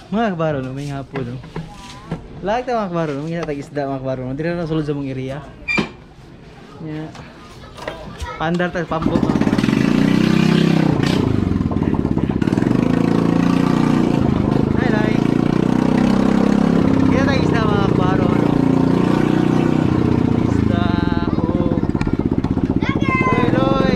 Mga kabaro, no? May hapon, no? Lahat na mga kabaro, no? Mga tag-isda mga kabaro, no? Hindi na nasulod sa mong area. Yeah. Pandar tayo, pambot, mga kabaro. Hi, Lai. Kaya tag-isda mga kabaro, no? Isda, oh. Loy, Loy.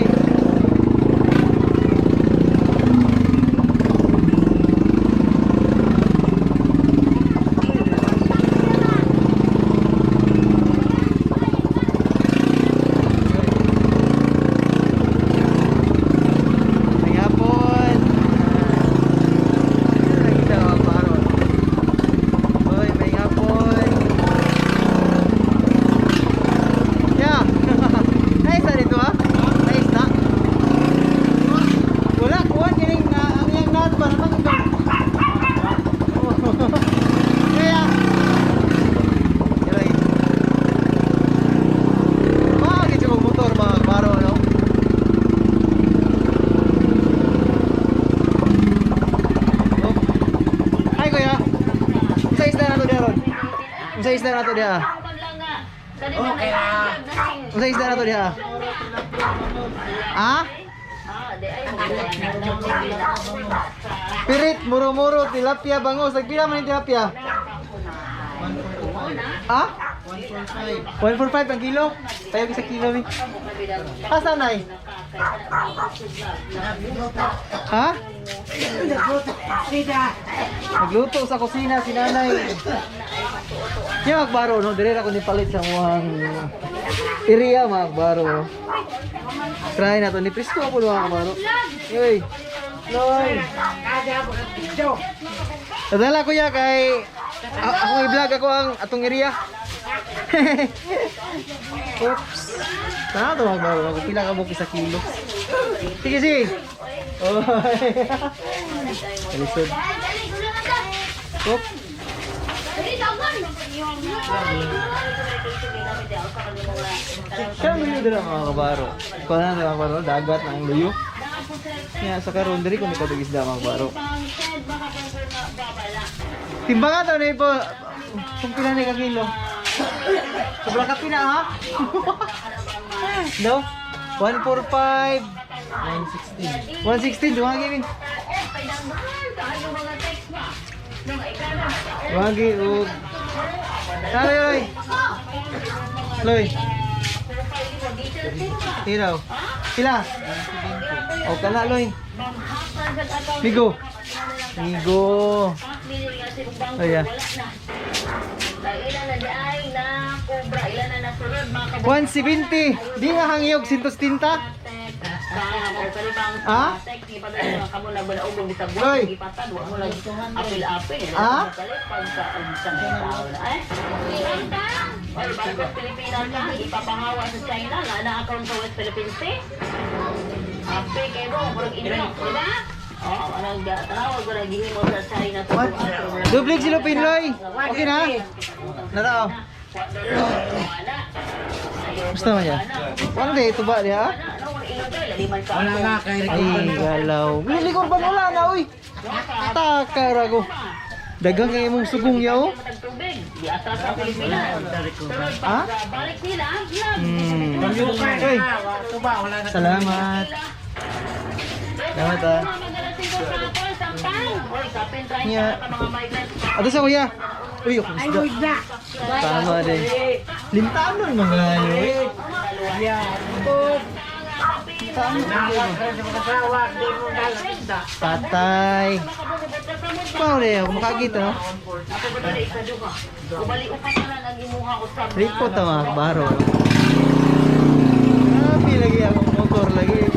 Unsa isda nato diha? Okay lah. Unsa isda nato diha? Ha? Pirit, muro-muro, tilapia, bangus. Nagpila man yung tilapia? Ha? 145 ang kilo? Tayo sa kilo ni. Asa nay? Ha? Nagluto sa kusina si nanay. Yung magbaro, no? Dire ako nipalit sa muhang area magbaro. Try na to. Nipresko ako mga kabaro. Yoy. Loy. Tadala ko ya kay ako i-vlog ako ang atong area. Oops. Sana to magbaro. Pila ka buki sa kilo. Sige si. Oh. Alisod. Oops. Kaya luyo din ang mga kabaro. Kung ano mga kabaro, dagat ng luyo. Kaya sa karon diri ko mikadugis-da mga kabaro. Timbangan daw na po. Kung pila ni ka kilo. Sobra ka pina ha? No? 145 116 dumagi min. Dumagi og Loy, Loy. Loy. Tiraw. Pila? O kana Loy. Migo. Migo. Oh yeah. 170. Di nga hangyog 130. Ha? Loy. Ha? Pilipinas ka, ipapangawa sa China, na-account sa West Philippines eh. Ape, kayo mo, parang inilok, diba? Oo, anong tawag ko na gihimo sa China. Dublig si Lupin, Loy. Okay na? Narao. Gusto mo yan? Ano di? Ito ba diha? Wala na, kay Ay, galaw. Lilikor ba wala na, uy? Takar ako. Dagang kayo mong sugong yaw. Di atras sa Pilipinas. Ha? Balik nila, Uy, salamat. Salamat ah. Nya. Ato sa kuya. Uy, ako isda. Tama din. Lintanon mga yun. Patay. Paano rin ako makakita no? Report ang mga baro. Grabe lagi akong motor lagi.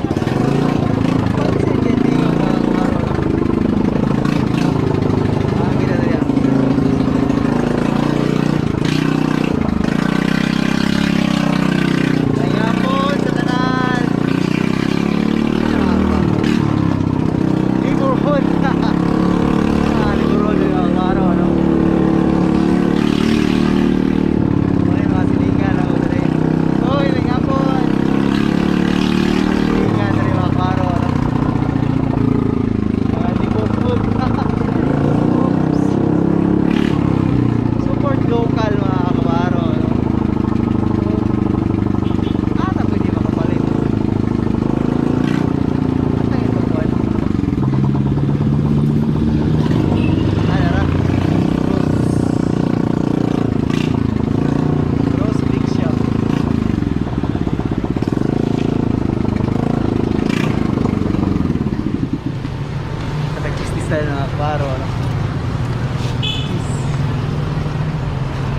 Yan mga kabaro. Ano?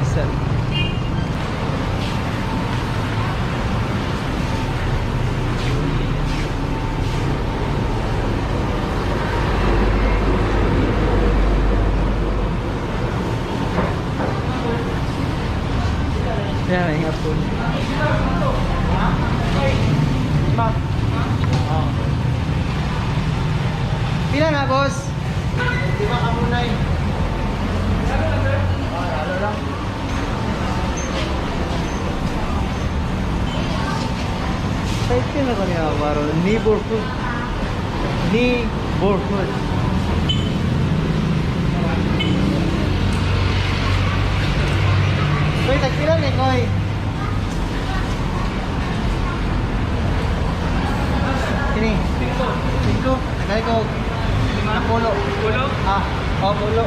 Isa. Yan, may hapon. Ma. Oh. Pila na, boss? 5 ka muna eh. Ano lang? Type ka na kanya, baro. Neighborhood. Neighborhood. Koy, tagpilan eh, Koy. Sini. 5. Nagay ko. Pulo. Pulo? Ah, oh, pulo.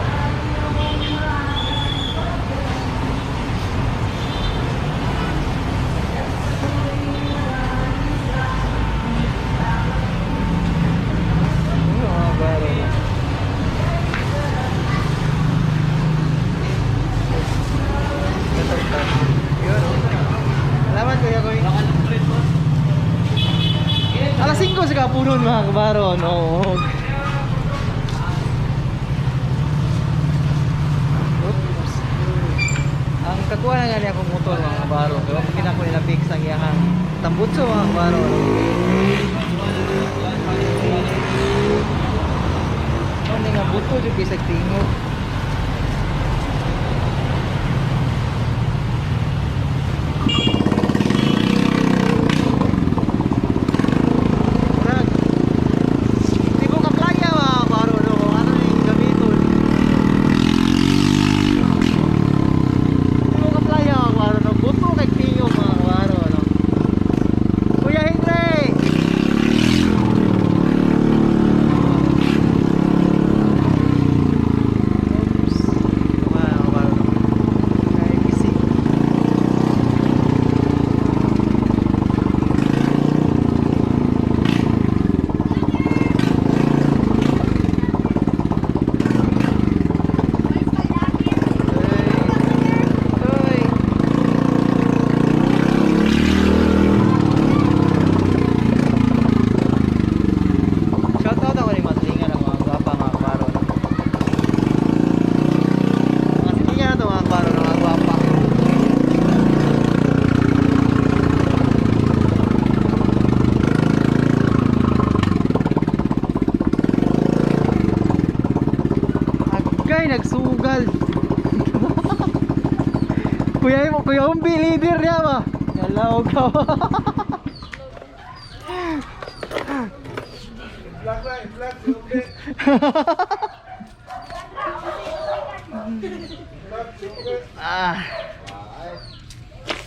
Salamat kuya Koy. Alas 5 sa kapunon mga kabaron. Oo. Oops. Ang kakuha na nga niya akong motor mga kabaron. Kaya pag kinako nila fix ang iyahang tambutso mga kabaron. Ano nga buto dyan kisag tingog. Nagsugal. Kuya Umbi, leader niya ba? Yalaw ka.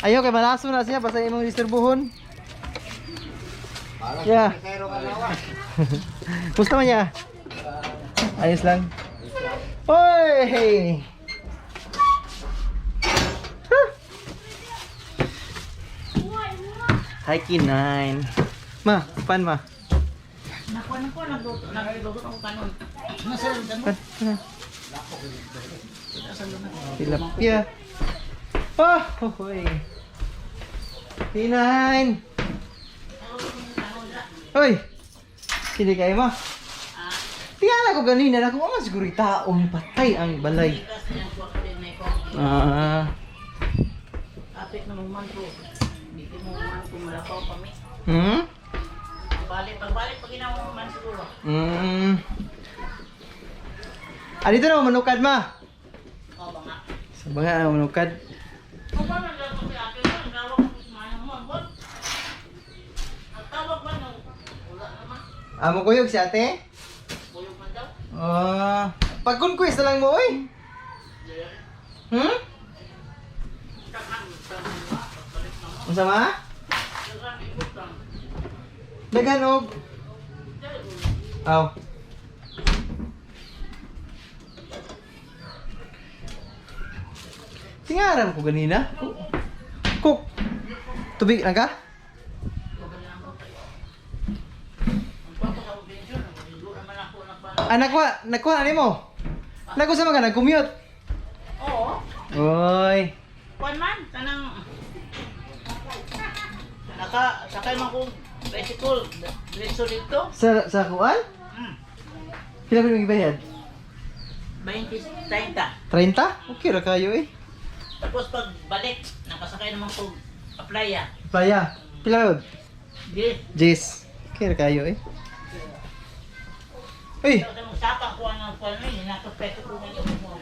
Ayaw kay malaso na siya basta imong disturbuhon. Yeah. Gusto man niya? Ayos lang. Hoy! Huh. Hi, Kinine. Ma, pan ma. Nakuha nagluto ako kanon. Pan. Tilapia. Oh, hoy. Kinine. Hoy. Sini kayo ma. Tingala ko ganina na kung ano siguro taong patay ang balay. Apit na man ko. Hindi mo man ko malakaw kami. Pagbalik pag ginawa mo man siguro. Dito na manukad ma. Oo ba nga. Sa mga manukad. Kung ba man daw si ate mo, gawag ko kumain mo. Ang tawag man no. Wala naman. Amo kuyog si ate? Buyog man daw. Pag-conquest na lang mo oy. Unsa ma? Daghan og. Aw. Tingaran ko ganina. Cook. Tubig na ka? Nakuha ani mo. Naku sa mga nag-commute. Oo. Oy. Kuan man, kanang sakay man kong bicycle diretso dito. Sa kuan? Hmm. Pila ba yung bayad? 20, 30. 30? Okay ra kayo eh. Tapos pag balik, nakasakay naman kong playa. Playa. Pila yun? Di. Jis. Okay ra kayo eh. Uy! Sa magsapang ko ang kuan ni nakapete ko ngayon mo.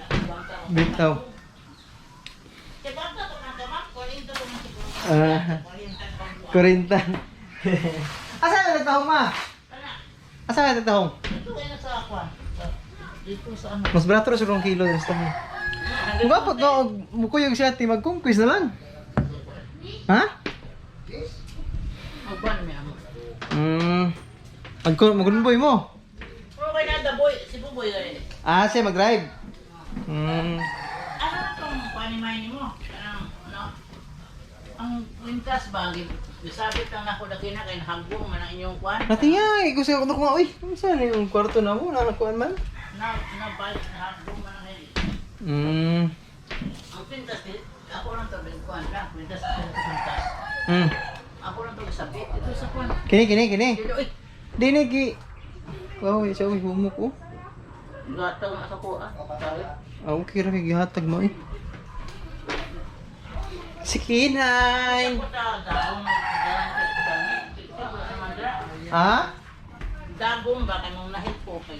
Bitaw. Kaya basta ko nang gamak, kunin to mo siguro. Kurintan. Asa na nagtahong ma? Kana. Asa na nagtahong? Ito kayo sa kuan. Dito sa ano. Mas barato ra sa 2 kilo sa mo. Mugapot no, mukuyog siya ti magkongkwis na lang. Ha? Magban mi amo. Magunboy mo. Okay na da boy, si Buboy eh. Ah, siya mag-drive. Ano na tong panimay mo? Ano? Ang kwintas ba? Gisabit lang ako daki na kay nahagbong man ang inyong kwan. Natingay, ko siya ko na uy. Saan yung kwarto na mo? Nanakuan man? Nabalik nahagbong man ang inyong. Ang kwintas, ako lang to kwan na. Kwintas, kwintas. Ako lang to gisabit. Ito sa kwan. Kini. Dito, eh. Dini ki. Wow, siya uy humok ko. Gataw na sa ko ah. Sorry. Ah, okay ra kay gihatag mo eh. Si Kinay. Ako ta, dagong Ha? dagong ba kanong nahit po kay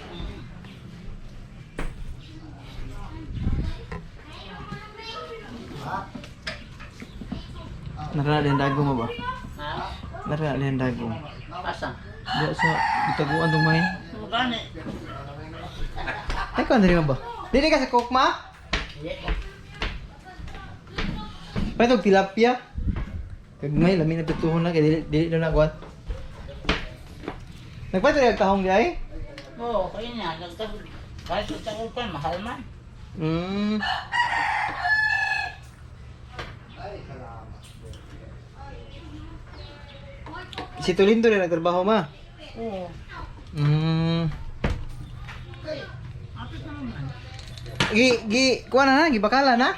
Nara din dago mo ba? ha? Nara din dago. Asa? Diya sa itaguan tong may. Mugani. Ay, kung ano ba? Dili ka sa kokma? Pwede tilapia. Kag may lamin na tutuhon na kay dili na nagwat. Nagpatay ka kahong di ay? Oo, kaya niya. Kahit sa upan, mahal man. Si Tulindo na nagtrabaho ma. Oo. Apit naman. Kuha na, gibakala na.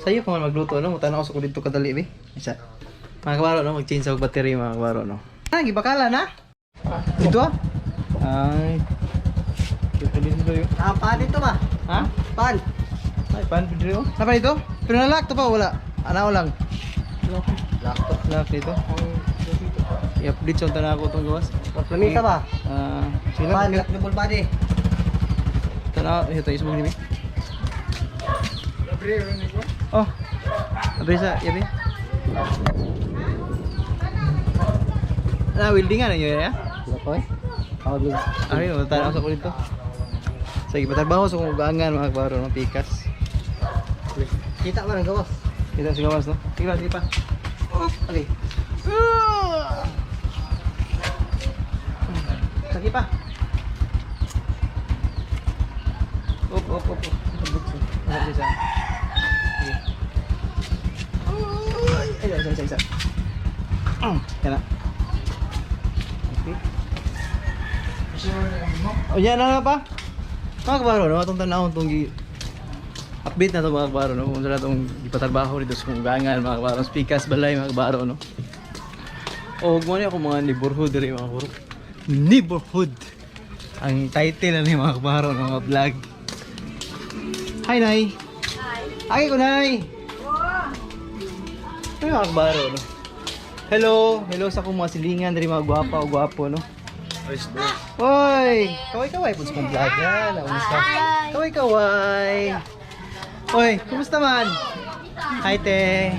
Sa'yo pa man magluto, no? Mutanaw ko dito kadali, be. Isa. Mga kabaro, no? Mag-change sa battery, mga kabaro, no? Gibakala na. Dito, ah? Ay. Tulindo yun. Pan dito ba? Ha? Pan. Ay, pan, pwede yun. Napa dito? Pero nalak to pa, wala. Anaw lang. Laptop. Nalak dito. I-update sa tanah ko itong gawas. Lamisa ba? Sila. Pan, double body. Tanah, ito tayo sa mga nimi. Oh, abisa, yabi. Weldingan na yun, ya? Lakoy. Ako din. Ari, matanaw sa ko dito. Sige, patrabaho sa kong ugangan, mga kabaro, no? Pikas. Kita man ang gawas. Kita sa gawas, no? Sige pa. Okay. Sige pa. Up. Isa. Sige. Ay, isa. Yan na. Okay. O yan na pa. Mga kabaro, no? Itong tanahon itong update na ito mga kabaro, no? Kung saan itong ipatrabaho dito sa kunggangan, mga kabaro. Speakers balay, mga kabaro, no? O, gumani ako mga neighborhood rin, mga kabaro. Neighborhood! Ang title na mga kabaro, no? Mga vlog. Hi, Nay! Hi! Aki ko, Nay! Ay, mga kabaro, no? Hello! Hello sa akong mga silingan rin, mga gwapa o gwapo, no? Hoy! Kaway-kaway po sa kong vlog yan. Kumusta? Kaway-kaway! Hoy, kumusta man? Hi, te!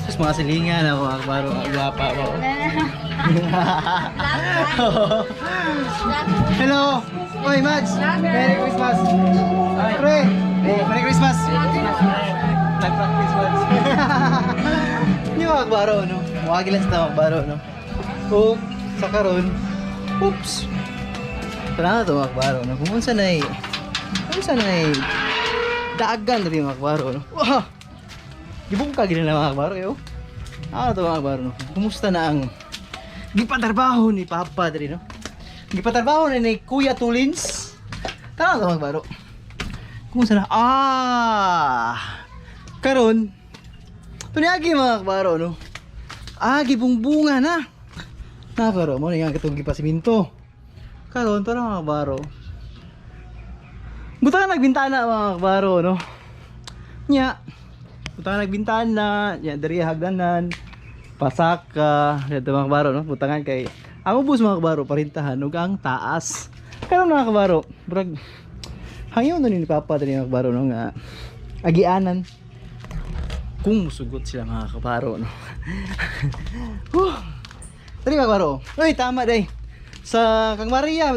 Tapos mga silingan ako, akbaro, gwapa ako. Hello! Hoy, Mads! Merry Christmas! Pre! Merry Christmas! Nag-practice, Mads. Yung mga akbaro, no? Muwagi lang sa akbaro, no? Kung sa karon, oops! Tara na ito mga akbaro, no? Kung saan ay daagan na rin mga akbaro, no? Wow! Gibong ka gina na mga akbaro, yo? Ano ito mga akbaro, no? Kumusta na ang gipatrabaho ni Papa, dali, no? gipatrabaho na ni Kuya Tulins. Tama ka magbaro. Kumusta na? Karon tuniagi mga kabaro no. Gibungbunga na. Kabaro mo nga katong gipasiminto. Karon tara mga kabaro. Buta nagbintana mga kabaro no. Nya. Buta nagbintana, nya diri hagdanan. Pasaka, dito mga kabaro no. Butangan kay ang ubos mga kabaro parintahan ug ang taas. Karon mga kabaro, brag hangyo na ni Papa diri mga kabaro no nga agianan. Kung musugot sila mga kabaro no. Dali mga kabaro. Uy, tama day. Sa Kang Maria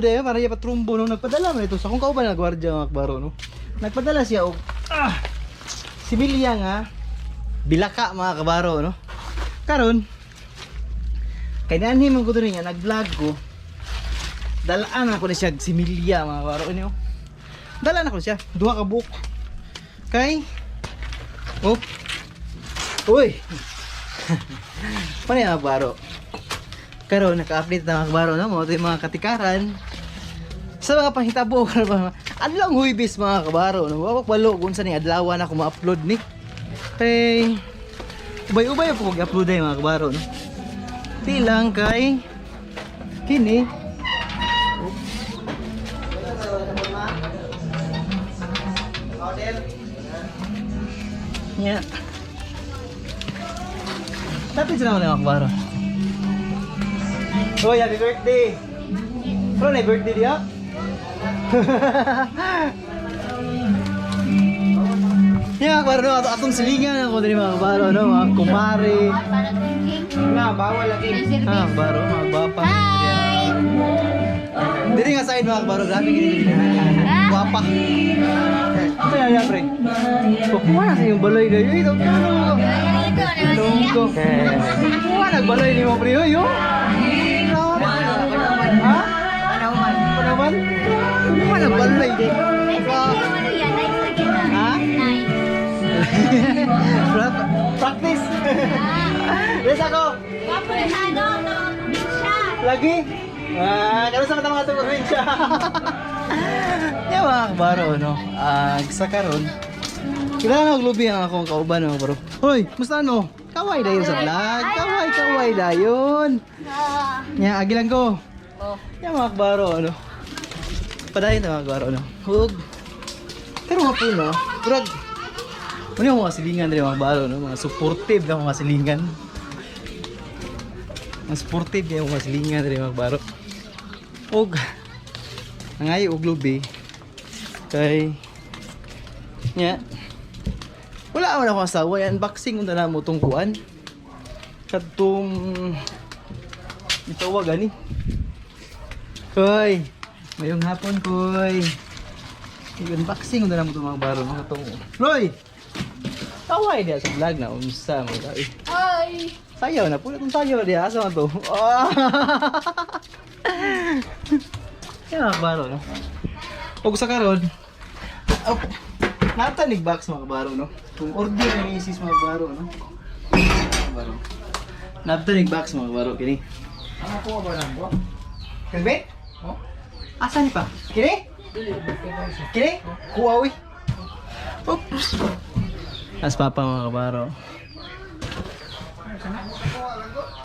Patrumbo no nagpadala man ito sa kung kauban nga gwardiya mga kabaro no. Nagpadala siya og sibilya nga bilaka mga kabaro no. Karon kay nanhi man ko diri nga nag-vlog ko. Dalaan ako na siya similya mga kabaro niyo. Dalaan ako siya duha ka buok. Kay uy. Pani mga kabaro. Karon naka-update na mga kabaro no, mo mga katikaran sa mga panghitabo karon adlaw Huwebes mga kabaro no. Wawak balo kung sa ni adlawan ako ma-upload ni. Kay ubay-ubay ako mag-upload ay mga kabaro no. Di lang kay kini nya. Tapi sila mga kabaro. Oh, happy birthday! Pero na birthday dia? Yeah, kabaro no, atong silingan ako diri mga kabaro no, mga kumare. Nga, bawal lagi. Kabaro, mga bapa. Diri nga side mga kabaro, grabe gini. Guwapa. Ano yan, pre? Kukuha na sa yung balay na yun. Ito, kukuha nagbalay ni mo, pre. Yo. Ha? Panaman? Kukuha nagbalay. Ha? Practice. Yes ako. Lagi? Kano sa mga tumuhin siya? Yan mga kabaro, no? Sa karon kailangan maglubi ang akong kauban, no, bro. Hoy, musta no? Kaway dayon sa vlog. Kaway dayon. Yan, agi lang ko. Yan mga kabaro, no? Padayon na mga kabaro, no? Hug. Pero nga po, no? Brad, ano yung mga silingan rin mga kabaro, no? Mga supportive na mga silingan. Mga supportive na mga silingan rin mga kabaro. Hug. Nangayo og lubi kay nya wala man ako asawa yan unboxing unta na mo tong kuan kadtong itawag ani koy mayong hapon koy unboxing unta na mo tong mga baro mga tong Roy kaway dia sa vlog na unsa mo dai ay sayaw na pula tong sayaw dia asa man to yan mga kabaro, no? Huwag sa karon natanig box mga kabaro, no? Kung order ng isis mga kabaro, no? Kabaro natanig box mga kabaro, kini ano ko ba lang po? Kalbet? Oh? Asan ni pa? Kini? Kini? Kuwawi? Oops! As papa mga kabaro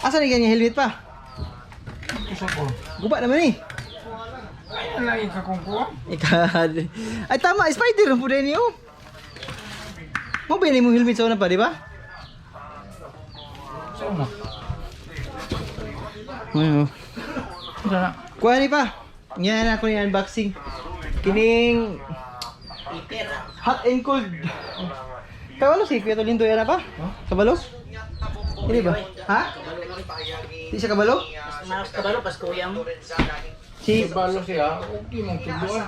asan ni ganyan helmet pa? Guba naman eh Ano lang ikakungkuha? Ay tama, spider ang puday niyo. Mo ba mo helmet sa una pa, di ba? Sa una. Ano? Sana. Kuha ni pa. Ngayon ako yung unboxing. Kining hot and cold. Kabalo si Kuya Tolindo yan pa? Kabalo? Hindi ba? Ha? Hindi siya kabalo? Mas kabalo pas kuya mo. Si Balo siya, okay mong tubuan.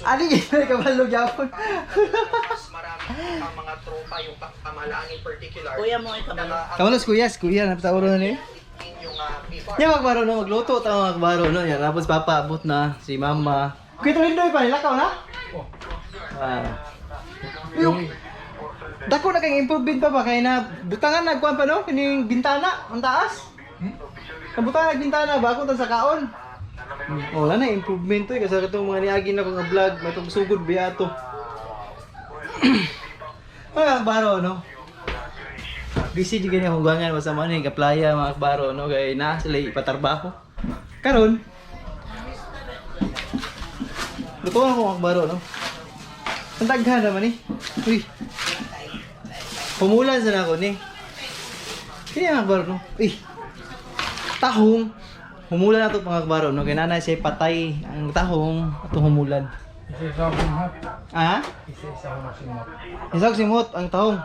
Ali gina kabalo gyapon. Ang mga tropa yung pamahalaan in particular. Kuya mo ay kabalo. Kabalo si Kuya napatawro na niya. Yung before. Yan magbaro no, magluto tayo magbaro no. Yan tapos papa abot na si mama. Kuya Tolindo pa nilakaw na? Yung dako na kay improvement pa ba kay na butangan nagkuan pa no kining bintana ang taas. Kabutangan nagbintana ba ako sa kaon. Oh, wala na improvement to kasi katong mga niagi na ko nga vlog, may tong sugod biya to. Mga baro no. Busy jud gani akong gangan masama ni ka playa mga baro no kay na sila ipatarbaho. Karon luto na ko mga baro no. Ang daghan naman ni. Uy. Pumulan sa nako ni. Kaya mga baro no. Uy. Tahong humulan na ito mga kabaro, no? Kaya nanay siya patay ang tahong at humulan. Isa-isa akong hat. Ah? Isa-isa akong simot. Isang simot ang tahong.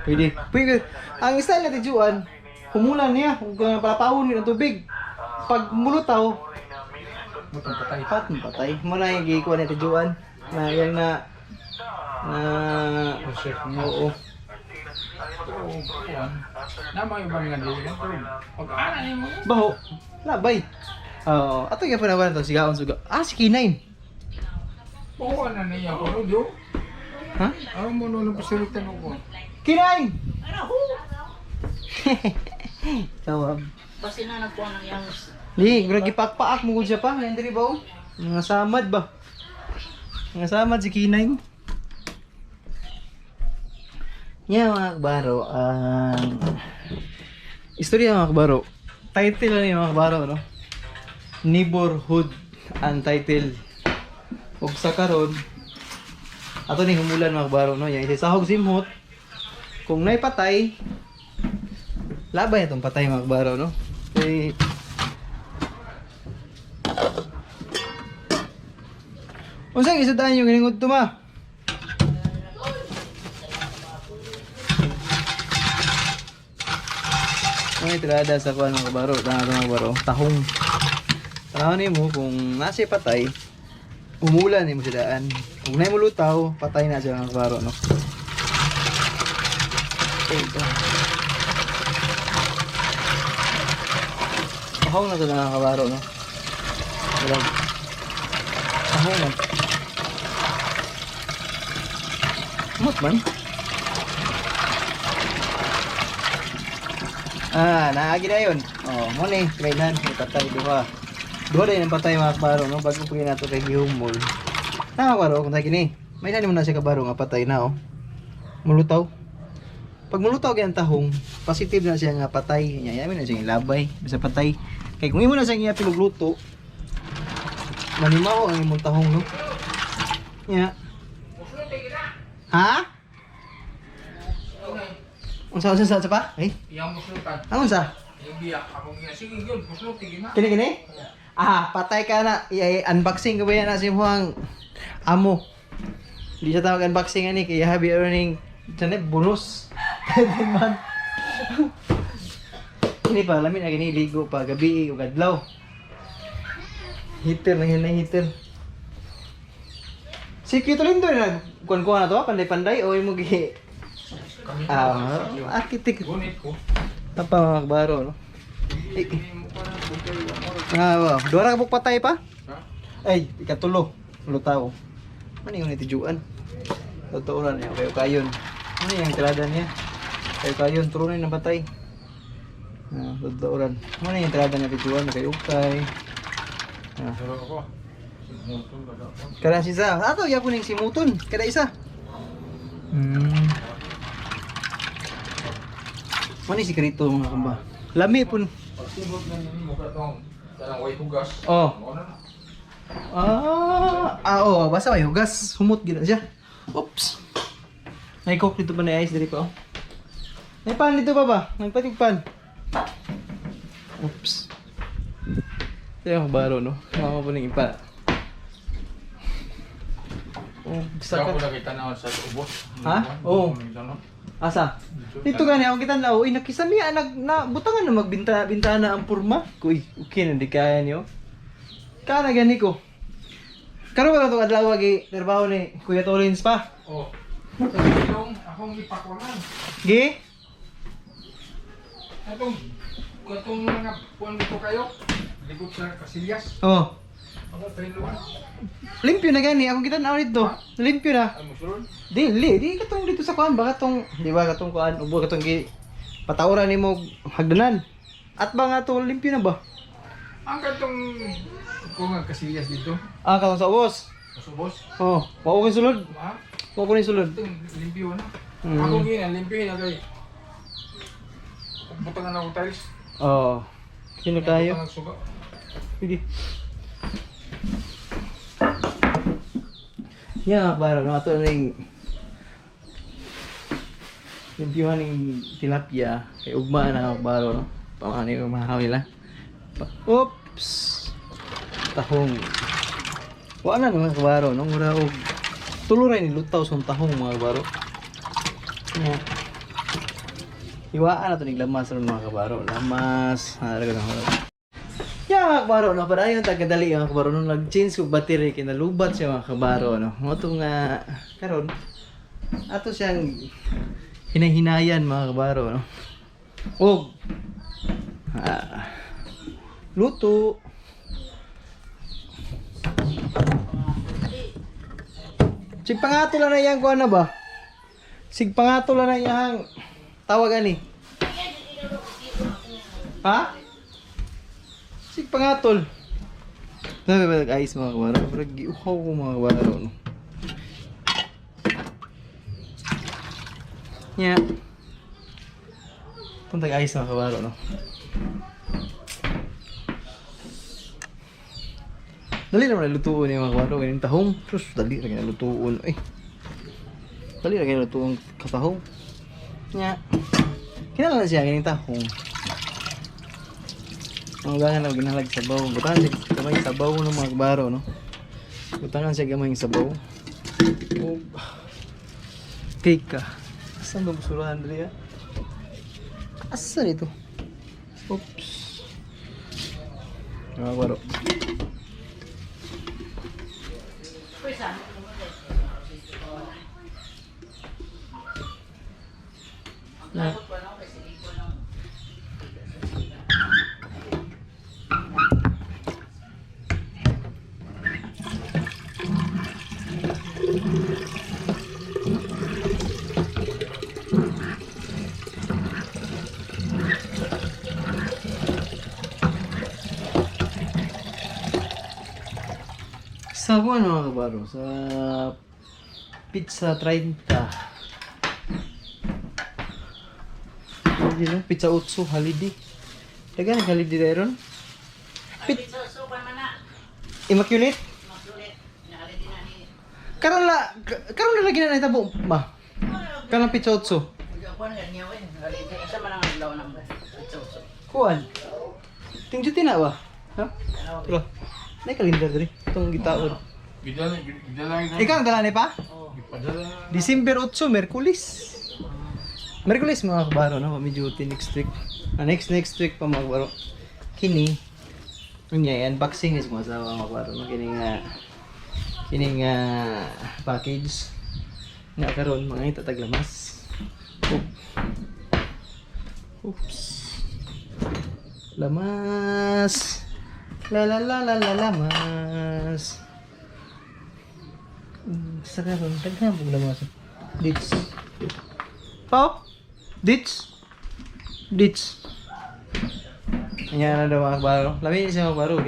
Pwede. Pwede. Ang style natin Juan, humulan niya. Kung palatahon ng tubig. Pag mulutaw, Mutong patay. patay. Muna yung gikuha natin Juan. Na yan na Reset niya. oo. Oo, kuwan. Namang ibang nga din. Pag-ana niya mo. Baho. Labay. Oo. Ato yung panawalan to. Sigaon suga. Ah, si K9. Oo, ano na niya ako. Rodyo. Ha? Ano mo nung napasalitan ko? K9! Tawag. Kasi na nagkuha ng yang Di, gragi pakpaak mo siya pa. Hindi ba oh? Mga samad ba? Mga samad si K9. Yan mga kabaro. Istorya mga kabaro. Title na yung mga kabaro, no? Neighborhood ang title. Huwag sa karon. Ato ni humulan mga kabaro, no? Yan isa sahog simhot. Kung naipatay, labay itong patay mga kabaro, no? Okay. Unsang isadaan yung giningod to ma? May tirada sa kuan mga kabaro, mga kabaro, tahong. Tanawin mo kung nasa patay, umulan mo siya daan. Kung na'y mulutaw, patay na siya mga kabaro, no? Okay, ito. Tahong na ito mga kabaro, no? Wala. Tahong na. Mot man. Naagi na yun. Oh, mo ni, trainan, may patay, duha. Duha din ang patay mga kabaro, no? Bago pagin nato kay Gihumol. Na kabaro, kung tayo kini, may nani mo na siya kabaro nga patay na, oh. Mulutaw. Pag mulutaw kaya ang tahong, positive na siya nga patay. Yayamin na siya ilabay, bisa patay. Kaya kung imo na siya nga pinugluto, manimaw ang imong tahong, no? Yeah. Ha? Unsa sa pa? Ay, Iyang muslutan. anong sa? Yung biyak. Akong iya. Sige yun. Muslutin na. Kini? Patay ka na. I-unboxing ka ba yan na si Muhang amo. Hindi siya tawag unboxing ani kaya happy earning sana bonus. Man. Ini pa lamin na gini ligo pa gabi ug adlaw. Heater na yun na heater. Si Kito Lindo na kuan-kuan na to, panday-panday o imo gi arkitek. Gunit ko. Apa mga kabaro, no? Wow. Dua ra buk patay pa? Ha? Ay, ikatulo. Lutaw. Ano yung nitijuan? Totoo ran niya. Kayo-kayon. Ano yung tirada niya? Kayo-kayon. Turunin ng patay. Totoo ran. Ano yung tirada niya tijuan? Kayo-kay. Pero ako. Simutong ba ako? Kada isa. Ato, yapo ning simuton. Kada isa. Ano yung sikrito mga kamba? Lami po. Pag simot na nini mo ka itong talang way hugas. Oh. Ano na? Oo, basta may hugas. Humot gina siya. Oops. May coke dito pa na ice dito pa. Oh. May pan dito pa ba? Nagpatig pan. Oops. Ito yung baro, no? Mama po ng ipa. Oh, Saka ko saka. nakita na sa ubos. Ha? Oo. Asa? Dito gani ako kita na, uy, nakisamiya, butangan na magbinta na ang purma. Uy, okay na, di kaya niyo. Kana gani ko. Karon ba itong adlaw lagi trabaho ni Kuya Torins pa? Oh. Yung akong ipakulan. Gi? Katong mga puwan dito kayo. Likod sa kasilyas. Oh. Ako trailuan. Limpyo na gani, ako kita na dito. Limpyo na. Ay musulon. Di katong dito sa kuan ba katong, di ba katong kuan, ubo katong gi patawran nimo hagdanan. At ba nga to limpyo na ba? Ang katong ko nga kasiyas dito. Ah, katong sa ubos. Masubos. Oh, wa ko sulod. Ha? Wa ko ni sulod. Ito, limpyo na. Mm. Ako gina, limpyo na kay. Butangan na ako tiles. Oh. Sino tayo? Butangan suga. Sige. Ya, para no ato ning limpyuhan ning tilapia kay ugma na baro no. Pamani ko mahawi lang. Oops. Tahong. Wa na mga kabaro no mura og tuluray ni lutaw sa tahong mga kabaro. Ya. Iwaan na to ning lamas ron mga kabaro. Lamas. Haraga na. Ya mga kabaro no, para yung tagadali mga kabaro nung nag-change ko battery kinalubat siya mga kabaro no. Mo to nga karon ato siyang hinahinayan mga kabaro no. Og luto. Sig pangato lang na yang kuan na ba? Sig pangato lang na yang tawag ani. Ha? Sig pangatol. Sabi ba guys mga kabaro? Pero giuhaw ko mga kabaro no. Nya. Punta guys mga kabaro no. Dali naman nalutuon yung mga kabaro ganyan tahong. Sus, dali na nalutuon. Ay. Dali na nalutuon katahong. Nya. Kinala na siya ganyan tahong. Ang ganyan na ginalag sabaw. Butangan siya gamay sabaw ng mga kabaro, no? Butangan siya gamay sabaw. Oh. Cake ka. Asan ba busurahan dali ya? Asan ito? Oops. Mga kabaro. Na. Sa buwan mga kabaro, sa pizza 30. Pizza 8 holiday. Dagan holiday na ron. Immaculate? Karon na lagi na itabo ba? Karon pizza 8. Kuan. Tingjuti na ba? Ha? Bro. Nay kalendar diri. Itong gitaon. Gidala Ikaw ang dala ni pa? Gipadala. December 8, Merkulis. Merkulis mga kabaro, no? Kami duty next week. Next week pa mga kabaro. Kini. Unya, unboxing is mga asawa mga kabaro. No? Kini nga package. Nga karon mga itataglamas. Oops. Lamas. Lamas. Sa karon, daghan pug lamas. Dits. Pop. Dits. Kanya na daw mga kabaro. Lami siya mga kabaro.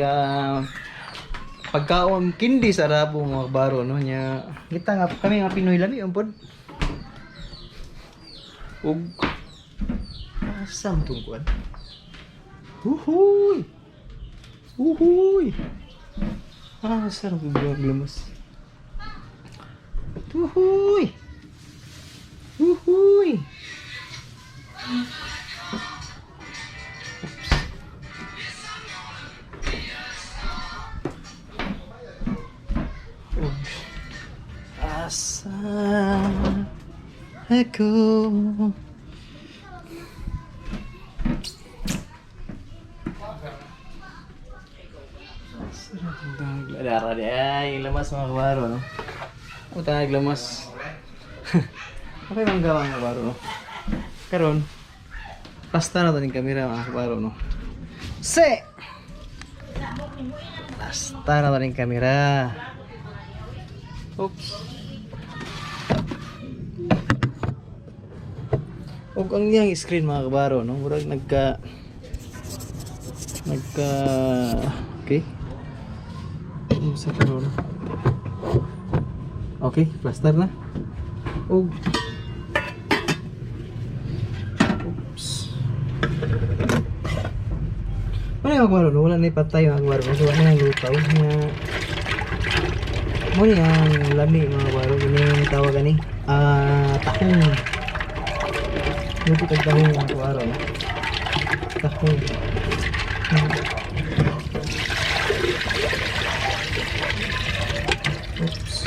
Pagkaon kindi sa rabo mga kabaro. No? Nya, kita nga kami nga Pinoy lami. Ampod. Ug. Asam tungkuan. Uhuy. Sarap yung glamas. Uhuy. Asa ako. Lara dia, yung lamas mga kabaro, no? Utang naglamas. Okay mang gawa mga kabaro, no? Karon, pasta na to ng kamera mga kabaro, no? Pasta na to ng kamera. Oops. Huwag ang niyang screen mga kabaro, no? Murag okay. sa karon. Okay, plaster na. Og oops. Ano yung magbaro? No? Wala na ipatay yung magbaro. So, ano yung lutaw? Muna yung lami mga magbaro. Ano yung tawag gani? Tahong. Luto tag tahong mga magbaro. Tahong. Oops.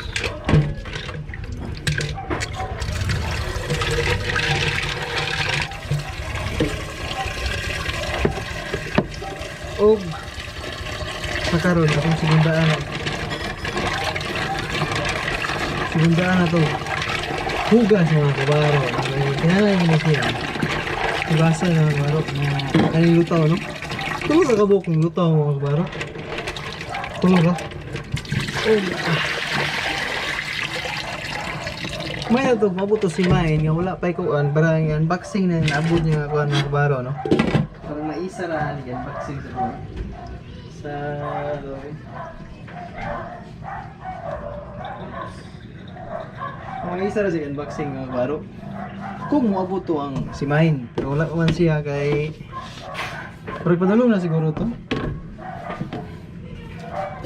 Og makaroon akong sigundaan na to hugas mga kabaro kinalay mo siya hugasan na mga kabaro na kaning lutaw no tulog ka kabuk ng lutaw mga kabaro tulog ka og may na to mabuto si Main nga wala pa ikuan parang unboxing na naabot niya kuan mga kabaro no parang maisa na yan unboxing sa kuan sa mga isa na siya unboxing mga kabaro kung moabot to ang si Main pero wala man siya kay pero padulong na siguro to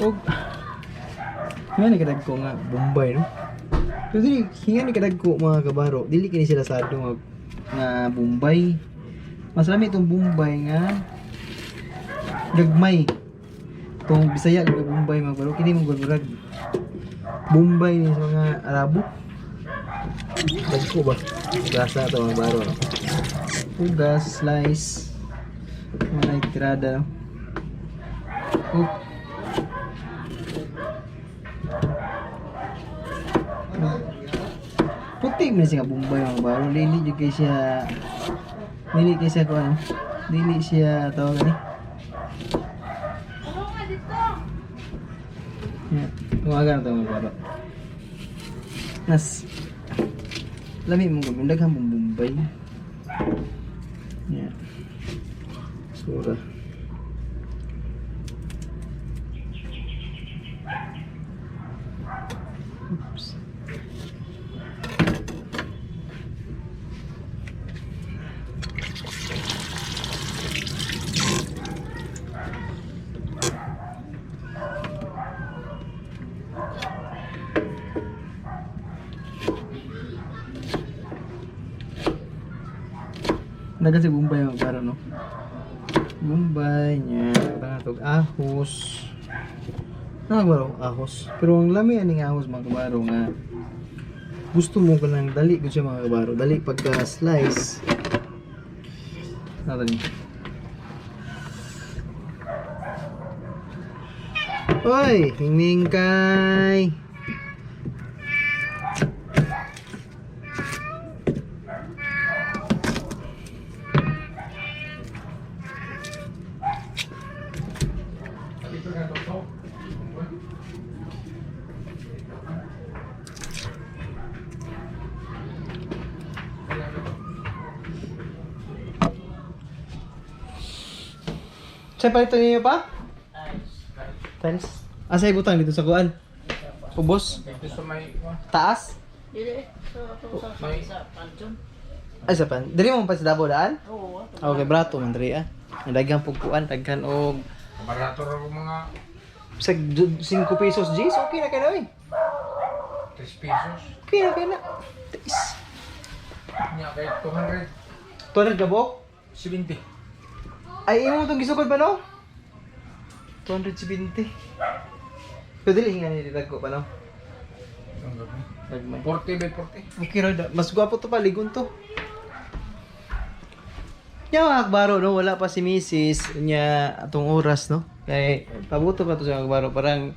og nga ni kadag ko nga Bombay no pero dili hinga ni kadag ko mga kabaro dili kini sila sa adto nga Bombay mas lami itong Bombay nga gagmay itong Bisaya nga Bombay mga kabaro kini mong gulburag Bombay ni sa mga Arabo dagko ba gasa ito mga kabaro no? Hugas, slice mga itirada no? Puti man siya Bombay mga kabaro dili jud kay siya ko ano dili siya tawag ni yeah, tumaga na ito mga kabaro nas lami mong gawin daghang mong Bombay yeah sura oops dagan si Bombay mga kabaro no Bombay niya parang itong ahos kabaro ahos pero ang lami aning ahos mga kabaro nga gusto mo ka lang dali ko siya mga kabaro dali pagka slice natin oy hingning kay Saan palito niyo pa? Tiles. Asa ibutang dito sa kuan? Ubos? Ito sa may... Taas? Dili, sa panchon. Ay sa pan. Diri mo pa sa Davao daan? Oo. Okay, brato man diri ah. Daghang pugkuan, daghan og Barato rin ko mga sa 5 pesos G's, okay na kay oy. 3 pesos. Okay na kay na. Tis. Nya kay 200. 200 gabok? 70. Ay imo tong gisugod ba no? 270. Pero dili hinga ni dagko pa no? Ang gabi. Dagmay. 40 by 40. Okay ra da. Mas gwapo to paligon to. Nya mga akbaro no, wala pa si Mrs. nya atong oras no. Kay pabuto pa to sa akbaro parang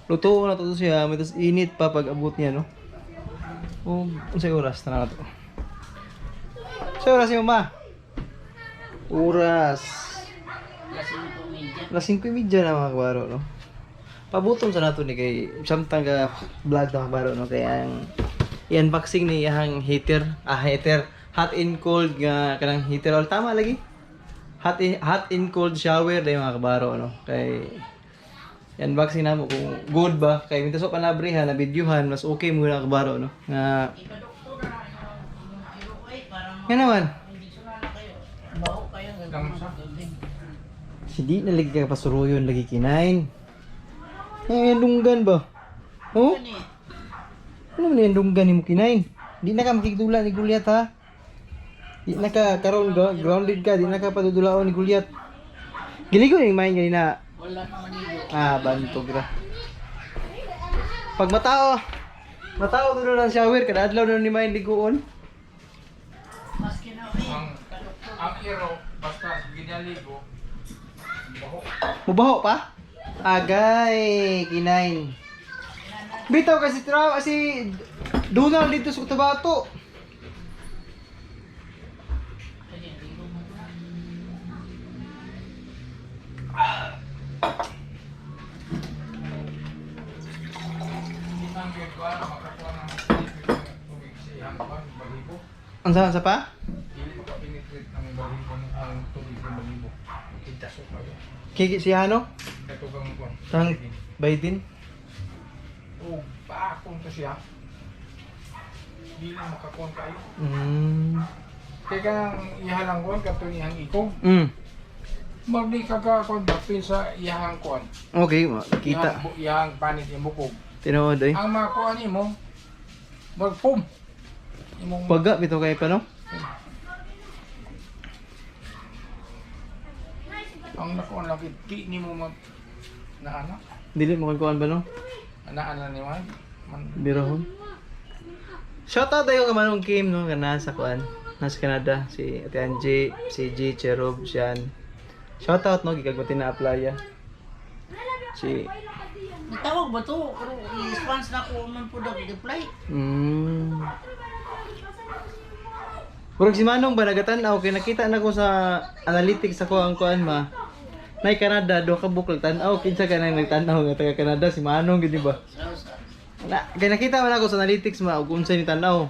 luto na to siya, may tas init pa pag abot niya no. O unsay oras na to. Sa oras yung ma. Oras. Alas 5:30 na mga akbaro no. Pabutom sa nato ni kay samtang ka vlog na akbaro no kay ang i-unboxing ni yang heater, heater hot and cold nga kanang heater all tama lagi. Hot and cold shower day mga kabaro no kay i-unboxing na mo kung good ba. Kaya minta so panabrihan, na videohan, mas okay mo na kabaro, no? Nga... Nga naman. Gamsa. Hindi na lagi ka pasuruyon, lagi kinain. Ay, dunggan ba? Oh? Ano man yung dunggan ni mo kinain? Di na ka makikitula ni Goliath, ha? Di na ka karon grounded ka, di na ka padudulaon ni Goliath. Giligo yung main ganina. Wala naman dito. Ah, bantog ra. Pag matao doon ng shower, kada adlaw na ni main liguon. Maski na Ang iro, basta ginaligo, baho. Mubaho pa? Agay, kinain. Bitaw kasi si Donald dito sa Cotabato. Hindi man ginagawa na makakuha ng tubig siyang balibo. Ang sa pa? Hindi makapenetrate ang balibo ang tubig ng balibo. Kita so kayo. Kiki si ano? Ito kang kuwan. Tang Biden. Oh, paakong to siya. Hindi na makakuha kayo. Kaya kang ihalang kuwan, katong ihang ikog. Magdi kagakon dapil sa iyang kuwan. Okay, kita. Iyang panit yung bukog. Tinood eh. Ang mga kuwan mo, magpum. Imong Paga bitaw kay pa no? ang nakuan lang di ni mo mag naana. Dili mo kuan ba no? Naana ni man. Birahon. Shoutout tayo ka manong Kim no kana sa kuan. Nasa Canada si Ate Angie, si G Cherob siyan. Shoutout no gigagwati na apply ya. Si Natawag ba to? Pero i-response na ko man po daw i-reply. Murag si Manong ba nagatan-aw kay nakita na ko sa analytics ako ang kuan ma. Nay Canada do ka buklag tan-aw kinsa ka nang nagtan-aw nga taga Canada si Manong gid ba? Kaya nakita man ako sa analytics ma ug unsay ni tan-aw.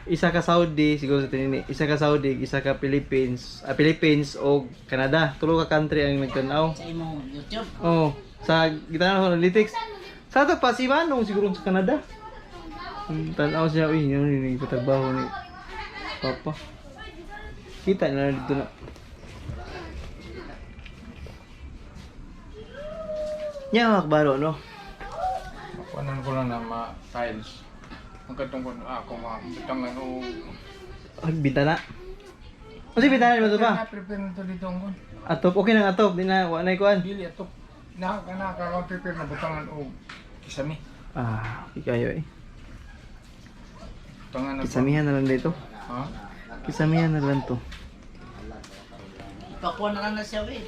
Isa ka Saudi siguro sa tinini. Isa ka Saudi, isa ka Philippines, Philippines o Canada. Tulo ka country ang nagtan-aw. Sa imong YouTube. Oh, sa kita na analytics. Sa to pa si Manong siguro sa Canada. Tan-aw siya uy, yun ni patrabaho ni Papa. Kita na dito na. Nya makbaro no. Kuanan ko lang na ma-tiles. Ang katungkol ako tangan o Bintana. O si bintana mo to ba? prepare na to dito ngon. Atop, okay nang atop. Di na, wala na kuan. Dili ato. Prepare na butangan o kisami. Ah, ikayo eh. Butangan na. Kisamihan na lang dito. Ha? Kisamihan na lang to. Ipakuha na lang na siya eh.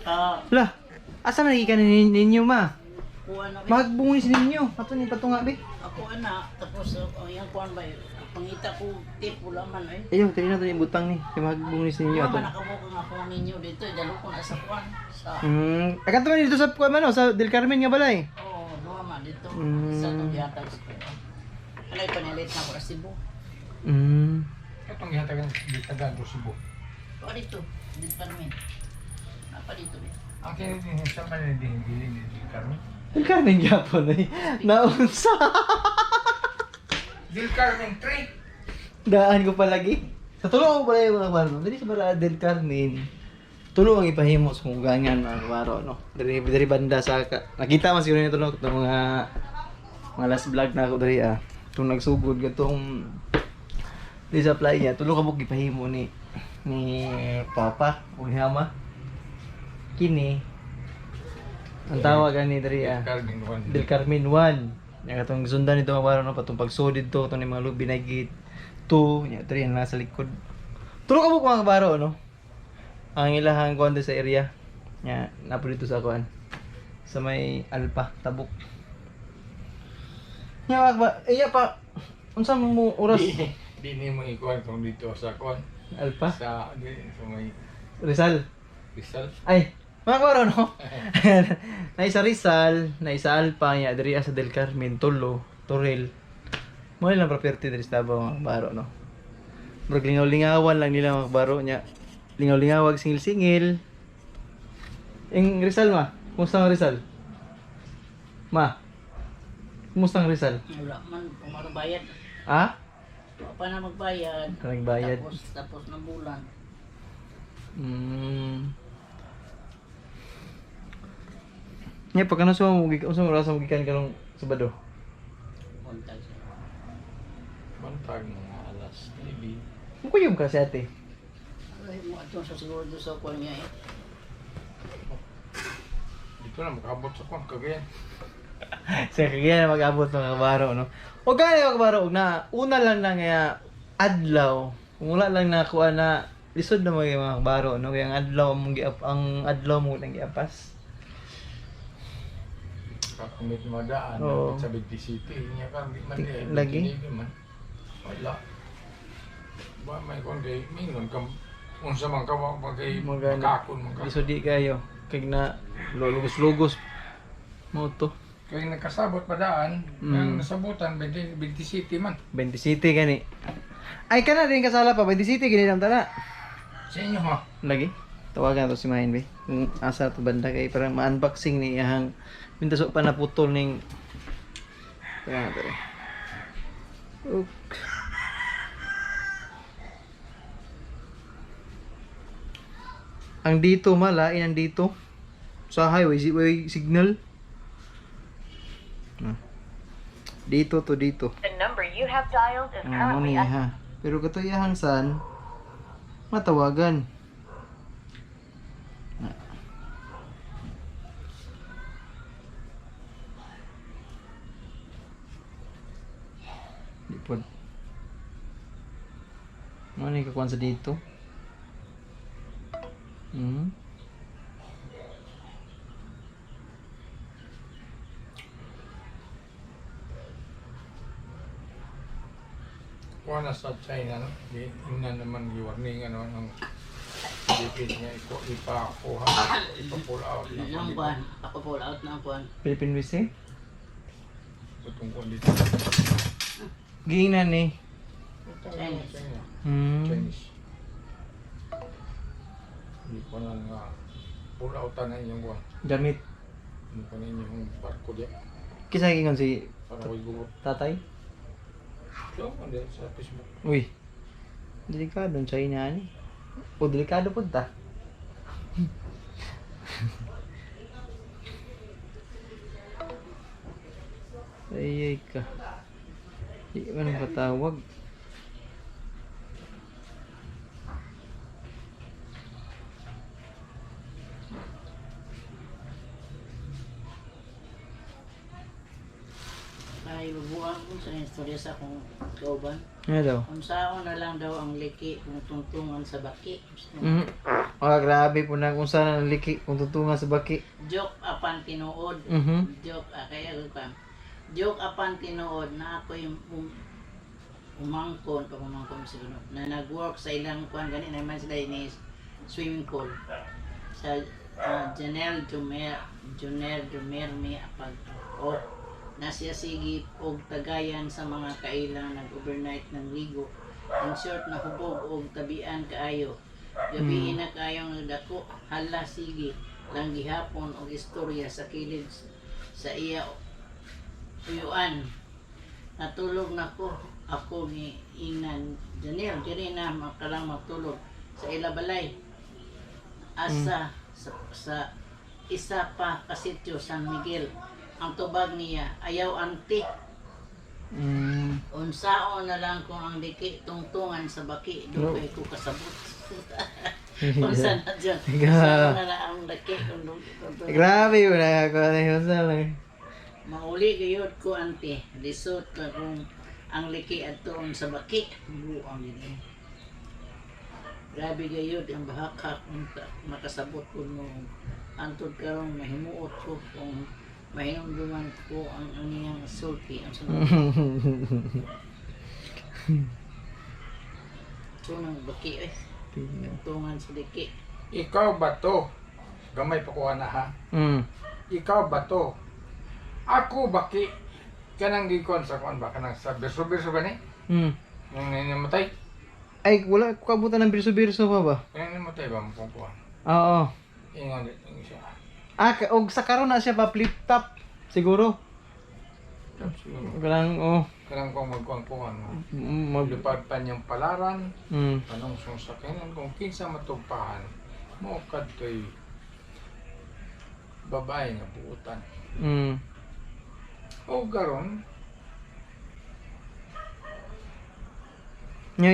Lah, asa na ikan ninyo ma? Kuha na. Magbungis ninyo. Ato ni patunga be. Ako na. Tapos yung kuha ba yun. Pangita ko tip wala man eh. Ayo, tiri na to yung butang ni. Kaya magbungis ninyo Wala ato. man nakabuko nga po ninyo dito. Dalo ko na sa kuhan. Sa... Akanto man dito sa kuan man no, sa Del Carmen nga balay. Oo, duha man dito. Mm. Sa itong yatag sa kuhan. Alay panilit na ko sa Cebu. Itong ihatagan dito sa Cebu. Kuha dito. Dito pa namin. Apa dito eh. Ang kinitinin sa kanila din ni Carmen. Del Carmen gyapon ay. Naunsa. Del Carmen 3. Daan ko palagi. Sa tulo ko pala yung mga baro. Dali sa bara Del Carmen. Tulo ang ipahimo sa mugangan mga baro no. Dari banda sa nakita man siguro nito no itong mga last vlog na ako dari Itong nagsugod gatong di supply niya. Tulo ka mo gipahimo ni Papa o ni Mama. Kini ang tawag ani dari Carmen 1. Del Carmen 1. Yang katong sundan nito mga baro no patong pagsudid to itong mga lubi na gate 2 nya 3 na sa likod. Tulo ka mo mga baro no. Ang ilahang kuan sa area nya napo dito sa kuan sa may Alpa Tabuk. Nya ba iya pa unsa mo oras Di ni mo ikuan tong dito sa kuan. Alpa Sa may Rizal. Rizal. Ay mga baro no. Na isa Rizal, na isa Alpa nya diri sa Del Carmen Tolo, Toril. Mo lang property diri sa Davao mga baro no. Murag lingaw-lingawan lang nila mga baro nya. Lingaw-lingawag singil-singil. Ing Rizal ma, kumusta ang Rizal? Ma. Kumusta ang Rizal? Wala man, kung bayad. Ha? Pa na magbayad. Kaming bayad. Tapos ng bulan. Nya pagka nasa mo unsa mo rasa mo gikan kanong Sabado? Kontag siya. Mantag mga alas, maybe. Mukuyom ka si ate. Ay, mo ato sa siguro doon sa kuwan niya eh. Dito na, makabot sa kwan, kagayan. Sa kaya na mag-abot ng kabaro, no? Huwag ka na kabaro, na una lang na nga adlaw. Kung wala lang na kuha na lisod na mga kabaro, no? Kaya ang adlaw mo nang giapas. Kakumit mo daan, Oo. sa Big City, niya ka, man eh, Lagi? hindi man. Wala. Ba, may kundi, mingon ka, unsa man ka, magay, Magana. makakon mo ka. Lisod di kayo. Kaya na lugos-lugos mo to. Kaya nagkasabot pa daan, Mm. ang nasabutan, Big City man. 20 City gani. Ay ka na rin kasala pa, 20 City gani lang tala. Sa inyo ha? Lagi. Tawagan to si Mahin be. Kung asa to banda kay parang ma-unboxing ni iyang mintaso pa naputol ning kaya to. Ang dito malain ang dito. Sa highway way signal. Ah. Dito to dito. The number you have dialed is currently Ha. Pero kato iyahang san matawagan. Di po. Ano ni kakuan sa dito? Kuha na sa China, no? Ina naman gi-warning, ano, ng Philippines niya, ipakuha, ipa-pull out. Ang kuwan, ako pull out na ang kuwan. Philippine Wisi? Itong kuwan dito. Giingnan ni. Chinese. China. Hmm. Chinese. Hindi ko na nga pull out na inyong kuwan. Gamit. Hindi ko na inyong barko diya. Kisa gingon si Para ko igugot. tatay? So, ano sa Facebook. Uy. Delikado ang China ni. O delikado punta. Ayay ka. Di man patawag. Ay, bubuang ko sa istorya sa akong kauban. Ano daw? Kung saan na lang daw ang liki kung tungtungan sa baki. Oh, grabe po na kung saan ang liki kung tutungan sa baki. Joke apan tinuod. Joke, kaya ko ka. Joke apan tinuod na ako yung umangkon siguro na nag-work sa ilang kuan gani naman sila ni swimming pool sa Janelle Jumer mi apag na siya sige og tagayan sa mga kailang nag-overnight ng ligo. In short, nahubog og tabian kaayo. Gabi na kayong dako, hala sige lang gihapon og istorya sa kilid sa iya uyuan. Natulog na ko ako ni Inan Janelle diri na makalang matulog sa ilabalay. Asa sa isa pa kasityo San Miguel. Ang tubag niya, ayaw anti. Unsaon na lang kung ang diki tungtungan sa baki, dugay ko kasabot. Unsa na dyan? Unsaon na lang ang diki tungtungan. Grabe yun na ako na yun sa lang. Mauli gayud ko anti, lisod ka kung ang liki adtoon sa baki. Buang yun. Grabe gayud ang bahakak makasabot ko mo. Antod karong mahimuot ko kung mahinumduman ko ang aniyang sulti ang sunod. Tunang baki eh. Tungan sa diki. Ikaw ba to? Gamay pa kuha na ha? Ikaw ba to? Ako baki? Kanang gikon sa kuan ba? Kanang sa birso-birso ba ni? Yung namatay? Ay, wala ko kabutan ng birso-birso pa ba? Yung namatay ba mo kung kuhan? Oo. Ingon siya. Og sa karon na siya pa flip top siguro. Kanang oh, Kanang kung magkuhan-kuhan. mag Maglipad pa niyang palaran, mm. anong susakyanan, kung kinsa matumpahan, mo kadtoy babae nga buutan. Mm. O garon, Nya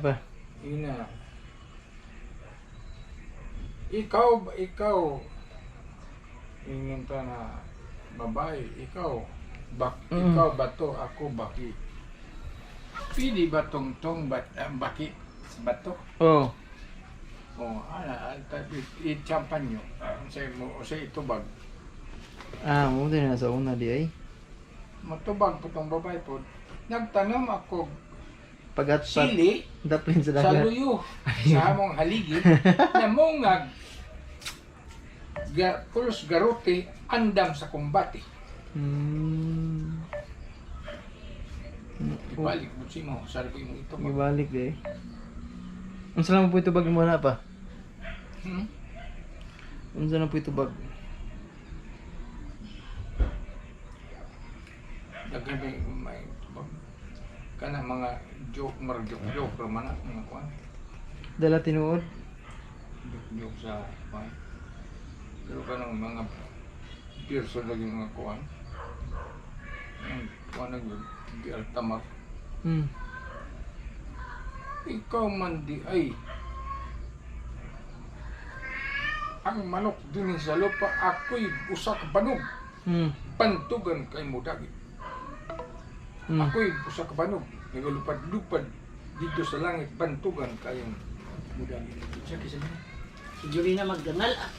pa. ina. Ikaw, ingin ta na babae, ikaw ba to, ako baki. Pili ba tong baki ba to? Oh. O, i-champan nyo. Sa itubag. Ah, mo din na sa una di ay. Matubag po tong babae po. Nagtanom ako Pagat sili daplin sa sa dagat. luyo sa among haligi na mong pulos garote andam sa kumbati. Hmm. Ibalik mo si mo, sarap mo ito. Gibalik di. Unsa lang po ito bag mo na pa? Hmm? Unsa na po ito bag? Lagay may kana mga joke man mga kuan. Dala tinuod. Joke sa kuan. Pero kanang mga pirso lagi mga kuan. Ang kuan di altamar. Hmm. Ikaw man di ay ang manok din sa lupa ako'y usa ka banog. Hmm. Pantugan kay mo dagi. Hmm. Ako'y usa ka banog. Nagalupad-lupad dito sa langit pantugan kayong mo dagi. Siya kisa niya. Si Jurina magdangal ah.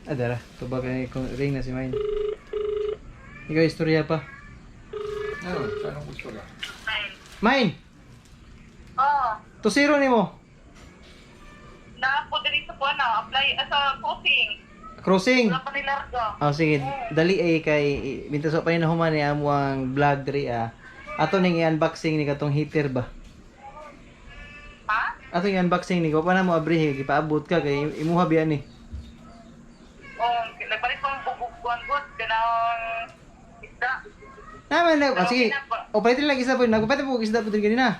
Ah, dara. Tubag ay kung ring na si Mine. Ikaw istorya pa. Ano? Saan ang gusto ka? Mine! Oh, Tusiro ni mo. na po diri sa kuan na apply sa coaching. Crossing. Wala pa nilarga. Oh, sige. Dali ay kay bintaso pa ni na human ni amo ang vlog diri ah. Ato ning i-unboxing ni katong heater ba. Ha? Ato yung unboxing ni ko pa na mo abri gipaabot ka kay imuha biya ni. Oh, nagpalit pang bubog kuan good ganang isda. Naman na, sige. O palitin lang isa po. Nagpapalit po isda po din kanina.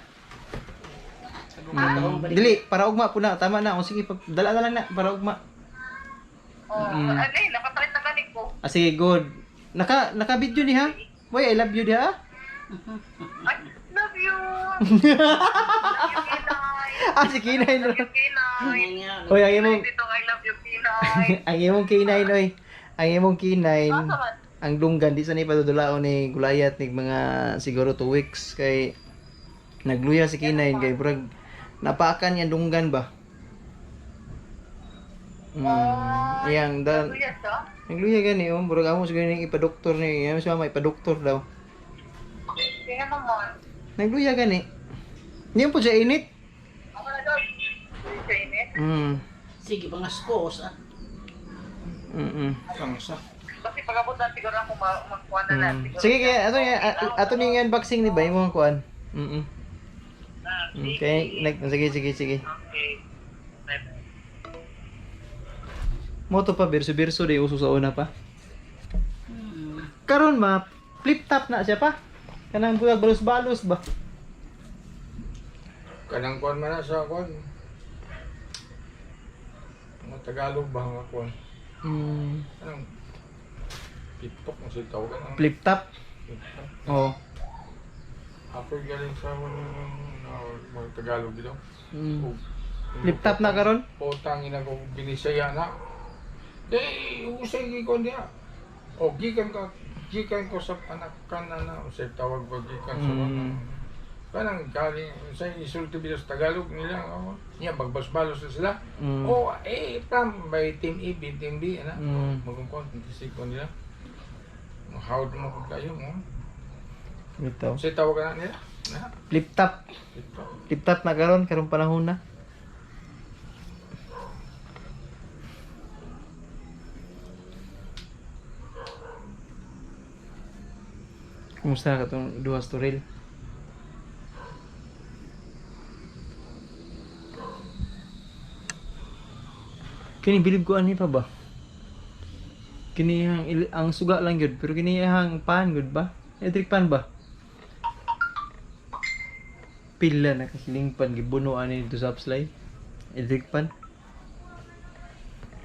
Dili, para ugma po na. Tama na. O sige, dala na lang na. Para ugma. Oh, ano eh, nakapalit na ganig ko. Ah, sige, good. Naka-video ni ha? Boy, I love you di ha? I love you. Love you, Kinay. Ah, si Kinay. Love you, Kinay. Ngayon nga, Oy, ang imong... Dito, I love you, Kinay. ang imong Kinay, oy. Ang imong Kinay. Asa man? Ang dunggan, di sa ni padudulaon ni Gulayat ni mga siguro 2 weeks. Kay nagluya si Kinay. Kay brag, napaakan niya dunggan ba? Iyang dan Luya siya? nagluya gani oh, murag amo siguro ning ipa-doktor ni, amo siya may ipa-doktor daw. Kaya naman. Nagluya gani. Niyan po siya init. Ako na daw. Sa init. sige, mga skos ah. Pangsa. Kasi pag-abot na siguro ako magkuha na lang. Siguro Sige kaya ato ning unboxing ni ba imong kuan. Okay, sige. Okay. Mo to pa birso-birso day uso sa una pa. Hmm. Karon ma flip top na siya pa. Kanang bulag balos-balos ba? Kanang kuan man na sa kuan. Mga Tagalog ba nga kuan? Anong TikTok mo siya tawag ka ng Flip top. Oh. Ako galing sa mga Tagalog dito. Flip top na karon? Potang ina ko binisaya na. Usay ko niya. O gikan ko sa anak kan na usay tawag ba gikan sa mga. Kanang galing sa isulti bida sa Tagalog nila. Niya bagbasbalos na sila. O tam by team A, team B na. Magungkon ko nila. Mahawd mo ko kayo mo. Ito. Usay tawag na nila. Na. Flip top. Ito. Flip top na karon karong panahon na. Kumusta ka itong duha storil? Kini bilib ko ani pa ba? Kini ang suga lang gyud, pero kini ang pan good ba? Electric pan ba? Pila na kasiling pan gibunuan ni dito sa upslide. Electric pan.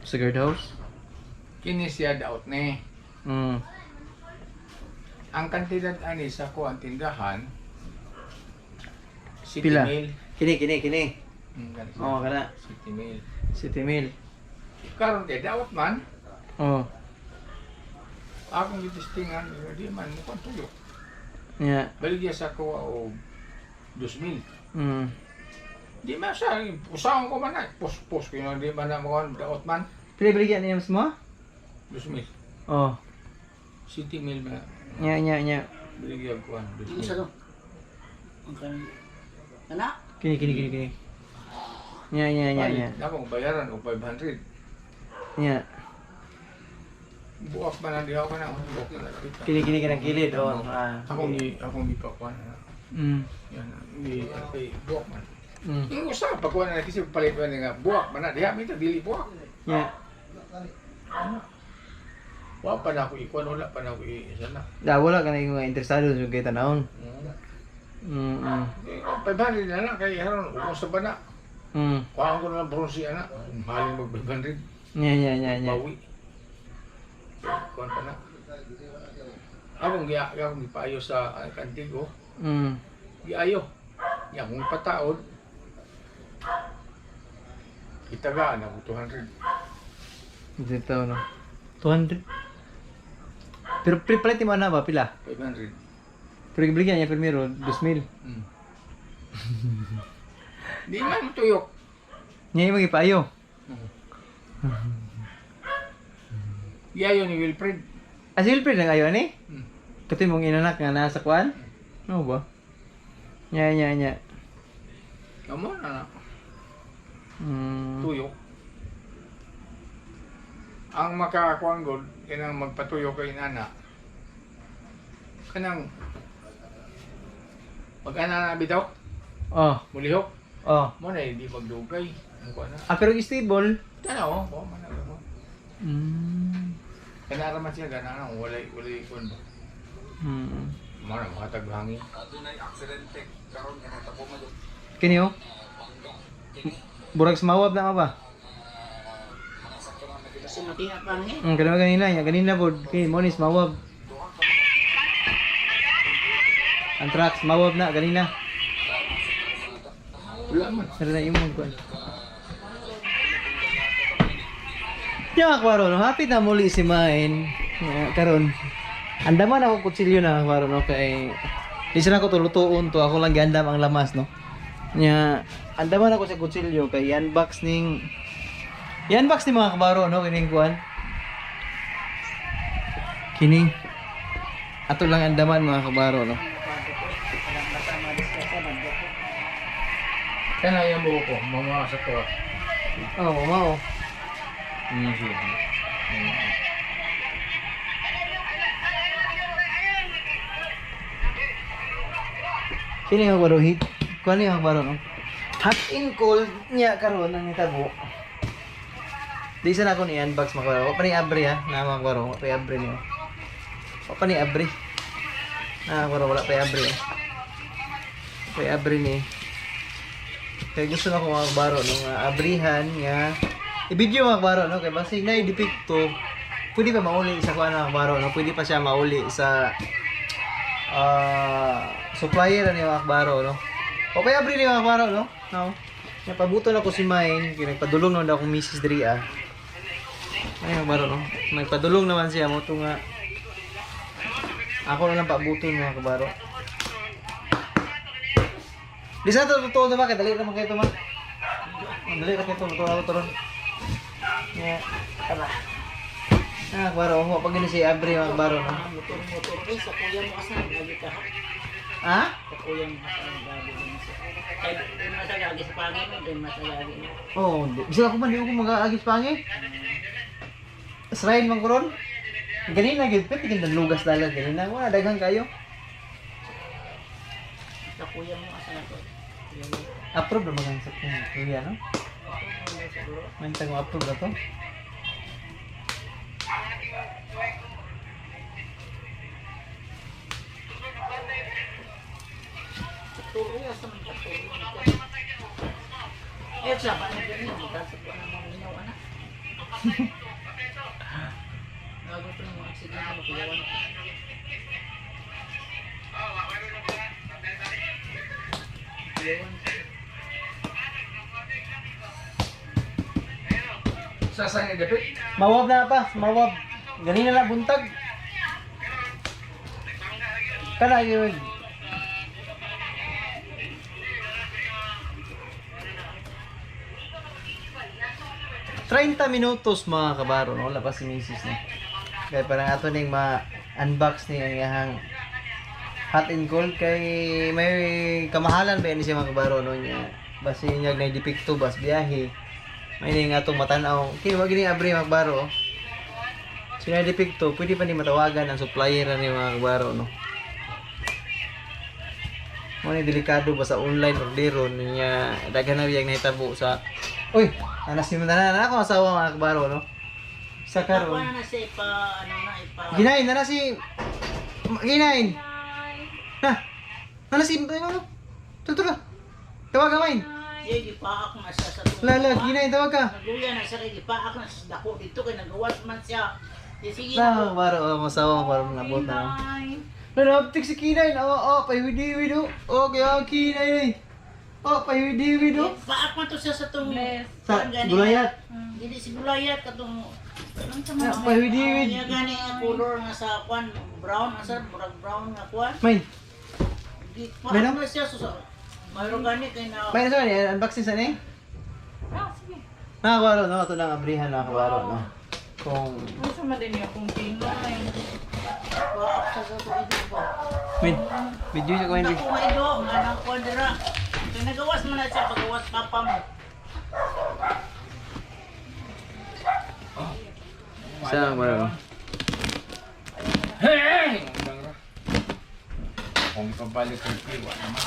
Sa guardhouse. Kini siya daot ni. Mm. Ang kantidad ani sa kuan tindahan City Pila? Mail. Kini. Ganun siya. Oo, kana. City Mail. City Mill. Karon kay daot man, Oh. akong gitistingan, di man mo kan tuyo. Yeah. Baligya sa kuha o 2,000. Mm. Di man siya, usahan ko man na, pus-pus ko yun, di man na mo daot man, Pila baligyan niya mo? 2,000. Oh. City Mail man, Nya. baligya ko an Hindi sa 2,000. to. Ang kan. Ana? Kini. Nya. Dakong bayaran o 500. Nya. Buwak man na di ako na, buwak na kita. Kini kanang kilid. Oh. Ah. Akong gipakuan na. Mm. Yan, hindi, ay, buwak man. Mm. Yung usaha, pagkuhan na kasi palit man nga, buwak man na, diha, minta dili buwak. Nya. Wala pa na ako ikuan, wala pa na ako isa na. Wala ka na yung interesado sa kay tanawon. Mm. 500 na lang, kaya haron, ukong sa bana. Mm. Kuhaan ko na lang bronze ana, mahaling mag 500, Nya. bawi. Kuhaan pa na. Akong gipaayo sa kantigo, Mm. giayo. Yang kong pataod, itagaan ako 200. Dito no. 200. Pero pre-plate mo na ba pila? 500. Pero gibigyan niya primero 2,000. Di man matuyok. Nya imong ipayo. Giayo ni Wilfred. Asil pre nang ayo ani? Hmm. Kati mong inanak nga nasa kwan? Ano ba? Nya. Kamu na Mm. tuyok. Ang makakuan god kanang magpatuyok kay nana. Kanang mag-ana na bitaw, Oh. mulihok. Oh. Mo na hindi magdugay. Mukha na. Ah, pero stable. Tanaw, man na mo. Mm. Kanara man siya ganang walay kun ba. Mm. Mo na makatag hangin. Kini oh. Burag sumawab na ba? Kasi matina pa nga. Kanina po, kini mo ni sumawab. Ang truck sumawab na kanina. Wala man. Sara na imong kuan. Ya akwaro no, hapit na muli si Main. Karon. Andaman ako kutsilyo na akwaro no kay di sila ko tulutuon to, ako lang gandam ang lamas no. Nya andaman ako sa kutsilyo kay unbox ning mga kabaro no kining kuan. Kini ato lang andaman mga kabaro no. Kana yung buho ko, mama sa to. Oh, mao. Siya. Kini ang baro hit. Kuan ang baro no. Hot and cold niya karon ang nitabo. Di sa ako ni unbox makabaro. Wa pa ni abri ha, na makabaro. Wa pa ni abri niyo. Wa pa ni abri. Na makabaro wala pa abri. Pa abri ni. Kaya gusto na ko makabaro no nga abrihan nga i-video makabaro no kay basi na i-depicto. Pwede pa mauli sa kuan makabaro no. Pwede pa siya mauli sa supplier ni Makbaro no. O kaya abri ni Makbaro no. No. Napabuton ako si Main, nagpadulong naman daw akong Mrs. Dri ah. Ay Makbaro no. Nagpadulong naman siya mo to nga. Ako na lang pabuton mga kabaro. Di sa to totoo ba kay dali naman kayo to ma. Dali ra kayo to turon. Ya. Tara. Makbaro ho pag si abri Makbaro no. Motor ko sa kuya mo asan lagi ka. Ha? Sa kuya mo asan lagi mo. Kay di masagagi sa pangin mo, di masagagi mo. Oh, bisa ako man di ako mag-aagis pangi. Srain man karon. Ganina gid pet tigin lugas dalan ganina wala daghang kayo. Sa kuya mo asan ako. Kuya mo. Approve na mga sa kuya no? Mantang mo approve na to. Tuloy sa mga tuloy. Eh, siapa na ganyan? Dasap ko na mga linaw, anak. Gago ito ng mga aksidente na kuyawan. Kuyawan. Sasang ni David. Mawab na pa, mawab. Ganina na buntag. Kana yun. Treinta minutos mga kabaro, no? Wala pa si Mrs. ni. Kaya parang ato ning ma-unbox ni ang iyahang hot and cold kay may kamahalan ba ni siya mga kabaro no niya. Basi niya na depikto bas biyahe. May ning atong matanaw. Kini wag ni abri mga kabaro. Sina depikto, pwede pa ni matawagan ang supplier ni mga kabaro no. Mo ni delikado ba sa online orderon niya daghan na biyang nahitabo sa Uy, anas ni na ako asawa mga kabaro no. Sa karon. Ako na siya ipa... Ginain na si Ginain. Na. Na si ano? Tuto na. Tawag ka main. Iya, gipaak na siya sa tungkol. Lala, Ginain tawag ka. Nagluya na siya kay gipaak na sa dako dito kay nagawas man siya. Sige Na, na. kabaro ang asawa para nabot na. Nanaptik si Ginain. Oh, payudi-widi do. Okay, Ginain. Oh, payudi-widi do. Paak man to siya sa tong... Sa gulayat. Hindi si gulayat katong... Na, payudi-widi. Iya gani ang color nga sa kwan, brown, asa murag brown nga kwan. Main. Di Meron? pa siya so mayroon gani kay na Main sa ni unboxing sa ni. Na kabaro no, ato nang abrihan na kabaro no. Kung paak sa gato ito ba. Min, video sa kumain. Ako nga ido nga nang kwan dira. Kay nagawas man na siya pagawas papa mo. Sa kabaro. Hey! Kung pabalik yung piwa naman.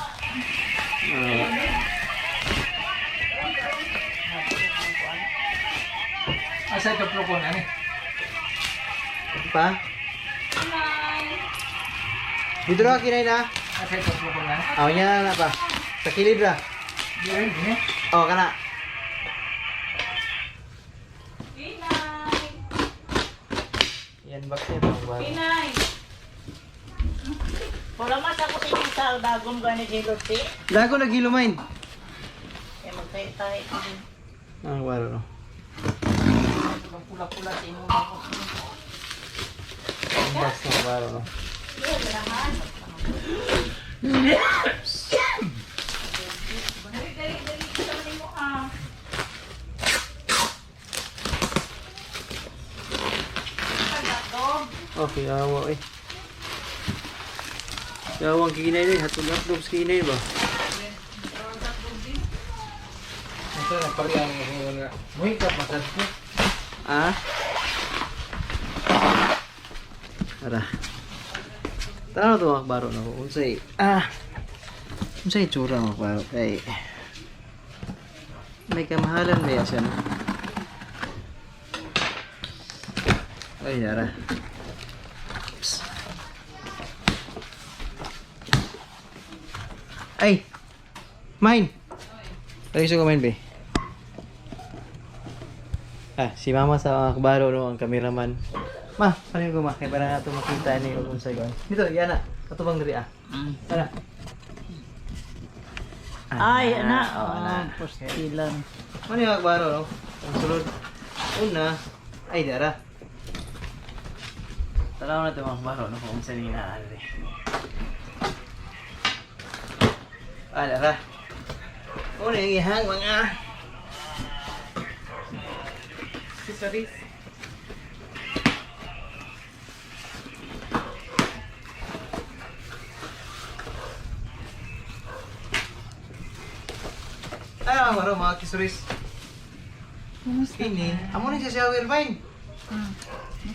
Asa ito pro ko na ni? Pa? Dito ra kinay na. Asa ito pro ko na? Aw nya na pa. Sa kilid ra. Di rin, di. Oh, kana. Yan bakit ang ba? Wala mas ako sa inyo sa dagom gani si Lotse. Dago nagilumain. Kaya magtay-tay ko din. Ang waro no. Ang pula-pula sa inyo ako. Ang bas ng waro no. Okay, awa eh. Yawang kinay rin, hatog-hatog sa kinay ba? Ito na pari ang nga. Muhikap masad ko. Ah? Tara. Tara na ito mga kabaro na ko. Unsay tsura mga kabaro. Kay may kamahalan ba yan siya no? Ay, tara. Psst. Ay! Mine! Pag-iso ko mine, be. Si mama sa mga kabaro no, ang kameraman. Ma, paano ko ma? Kaya parang nga ito makita ni kung sa'yo. Dito, yan na. Katubang diri ah. Tara. Ay, ana. ana. Postilan. Ano yung kabaro no? Ang sulod. Una. Ay, dara. Tanaw na ito mga kabaro no, kung saan yung naaari. Dara. Una yung ihang mga accessories. Ay, mga accessories. Ini, amo ni sa shower vine.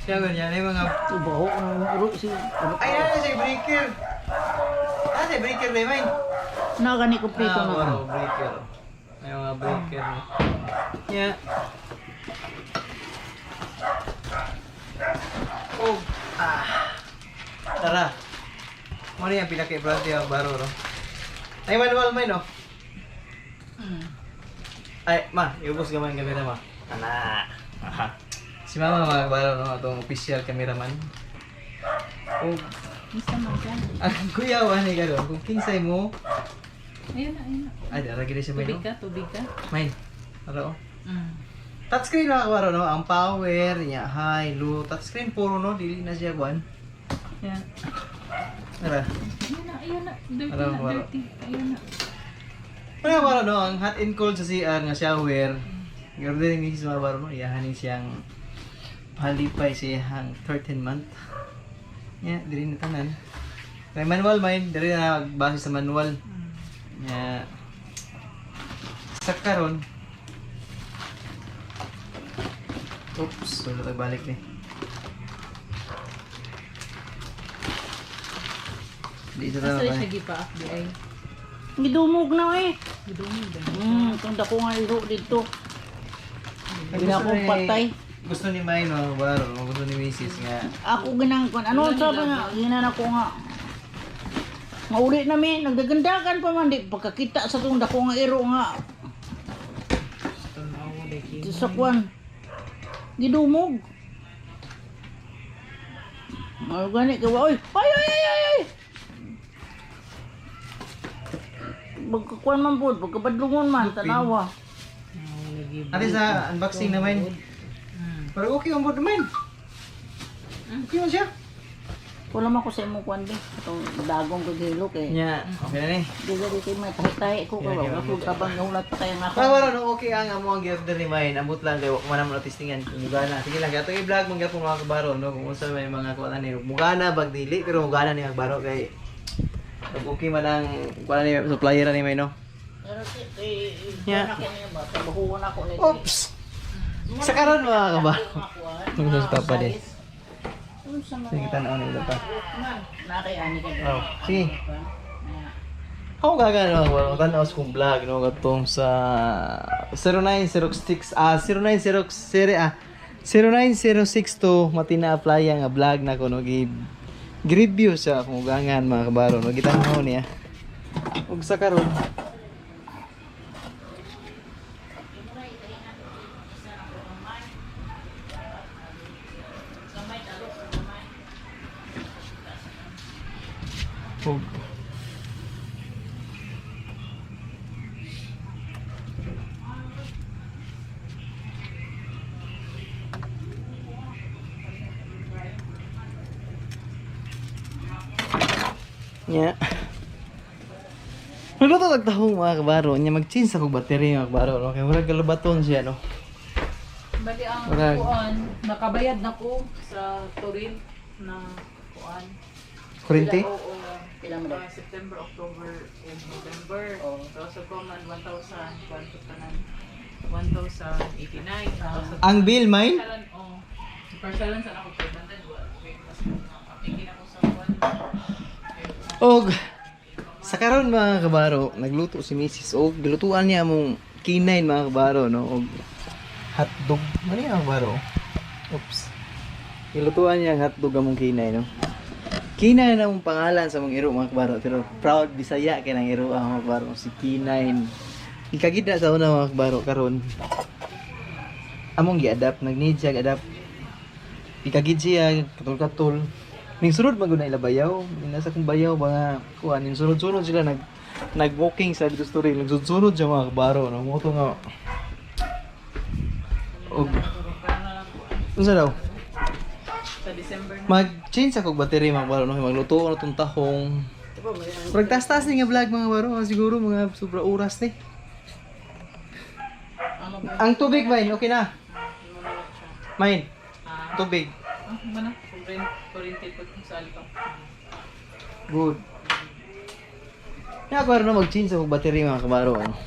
Shower niya, may mga Tubaho ang uro si... ay na sa breaker. Sa breaker na vine. Nagani kompleto na. Waro, breaker. May mga breaker. Yeah. Oh, Tara. Mo ni ang pinaka-importante ang baro, no? Ay, manual may no? Hmm. Ay, ma, iubos gamay ang camera ma. Ana. Aha. Si mama mga kabaro, no? Itong official cameraman. Oh, Basta man dyan. ang kuyawan ni garo, kung kinsay mo, Ayun na. ay, daragi rin siya may no? Tubig ka. Main. Ano? Mm. Touchscreen mga kabaro, no? Ang power, niya, high, low. Touchscreen puro, no? Dili na siya buwan. Yan. Tara. Ayun na. Dirty Alam na, ko, ano? dirty. Ayun na. Mga kabaro, no? Ang hot and cold sa CR nga shower. Garo din ni mga kabaro, no? Iyahanin siyang halipay siyang 13 month. Yeah, dili na tanan. Kay manual mind, dili na base sa manual. Yeah. Sa karon. Oops, wala tag balik ni. Dito na Asa ba? siya gipa FBI. Gidumog na eh. Gidumi ba? Kung dako nga iro dito. Hindi na Gusto akong ni- patay. Gusto ni May no, baro, gusto ni Mrs. nga. Ako ginangkon. Ano sabi nga? Ginan ako nga. Mauli namin. Nagdagandagan pa man. Di pagkakita sa itong dako nga iro nga. Sa kwan. Gidumog. Gani ka ba? Oy! Ay! Pagkakuan man po. Pagkabadlungon man. Tanawa. Ate sa unboxing naman. Pero okay ang board naman. Okay mo siya. Wala man ko sa imong kwan din. Itong dagong ko dilo kay. Nya, okay na ni. Di gani kay may tahi-tahi ko ka ba. Wala ko tabang naulat pa tayo nga Pero no, okay ang amo ang girder ni May. Ambot lang kay wala man testingan. Mugana. Sige lang gato i-vlog mong gapon mga kabaro no kung unsa may mga kuan ni. Mugana bag dili pero mugana ni kabaro kay pag okay man ang kuan ni supplier ni May no. Pero kay Yeah. ako niya ba. Trabahuan ako nito. Oops. Sa karon mga kabaro. Nung sa papa di. Sige tanaw ni pa. Nakayani ka ba? Oh, sige. Ako gagano ako tanaw sa kong vlog no katong sa 0906 0906 matina apply nga vlog na ko no gi-review sa akong ugangan mga kabaro no gitanaw niya. Ug sa karon ug nya. Nagluto tagtahong mga kabaro nya mag-change ako battery mga kabaro no kay murag kalabaton siya no. Bali ang Murag. kuan, nakabayad na ko sa Turin na kuan. Kurente? Oo. Ilang mo daw? September, October, and November. So sa common 1,000, kuan ko tanan. 1,089. Ang bill mine? Parsalan, oh. Parsalan sa ako pwede din. Kapigin ako sa kuan. Og sa karon mga kabaro, nagluto si Mrs. Og gilutuan niya mong kinain mga kabaro no og hotdog. Ano yung kabaro? Oops. Gilutuan niya ang hotdog among kinain no. Kinain na mong pangalan sa mong iro mga kabaro pero proud Bisaya kay nang iro ang mga kabaro si Kinain. Ikagid na sa una mga kabaro karon. Among gi-adapt, nag-need siya gi-adapt. Ikagid siya katul-katul. Ning sunod maguna ila bayaw, nasa kong bayaw mga kuan, ning sunod-sunod sila nag-walking sa dito story, nagsunod siya mga kabaro, no mo to nga. Og unsa daw? Sa December na. Mag-change ako battery mga kabaro, no magluto ko na tong tahong. Pag tas-tas ni nga vlog mga kabaro, siguro mga sobra oras ni. Ang tubig main, okay na. Main. Tubig. Mana? Kuryente po sa alito. Good. Kaya ako na mag-change ako battery mga kabaro. Ano?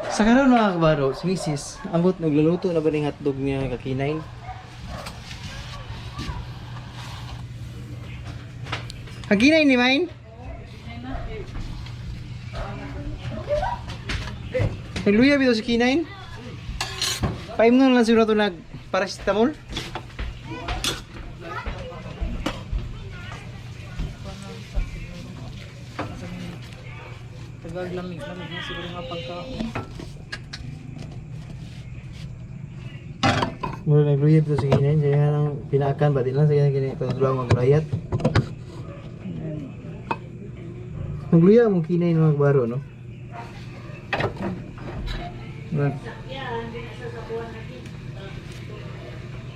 Sa karon mga kabaro, si Mrs. Ambot nagluluto na ba ng hotdog niya kakinain? Kakinain ni Main? Nagluya bito si Kinain? Paim na lang siguro ito nag paracetamol? Tagal lamig-lamig na siguro nga pagkaon. Mula nagluyab to sige na, kaya nang pinakan ba din lang sige kini pagdulong maglayat. Nagluyab mo kinay ng magbaro no.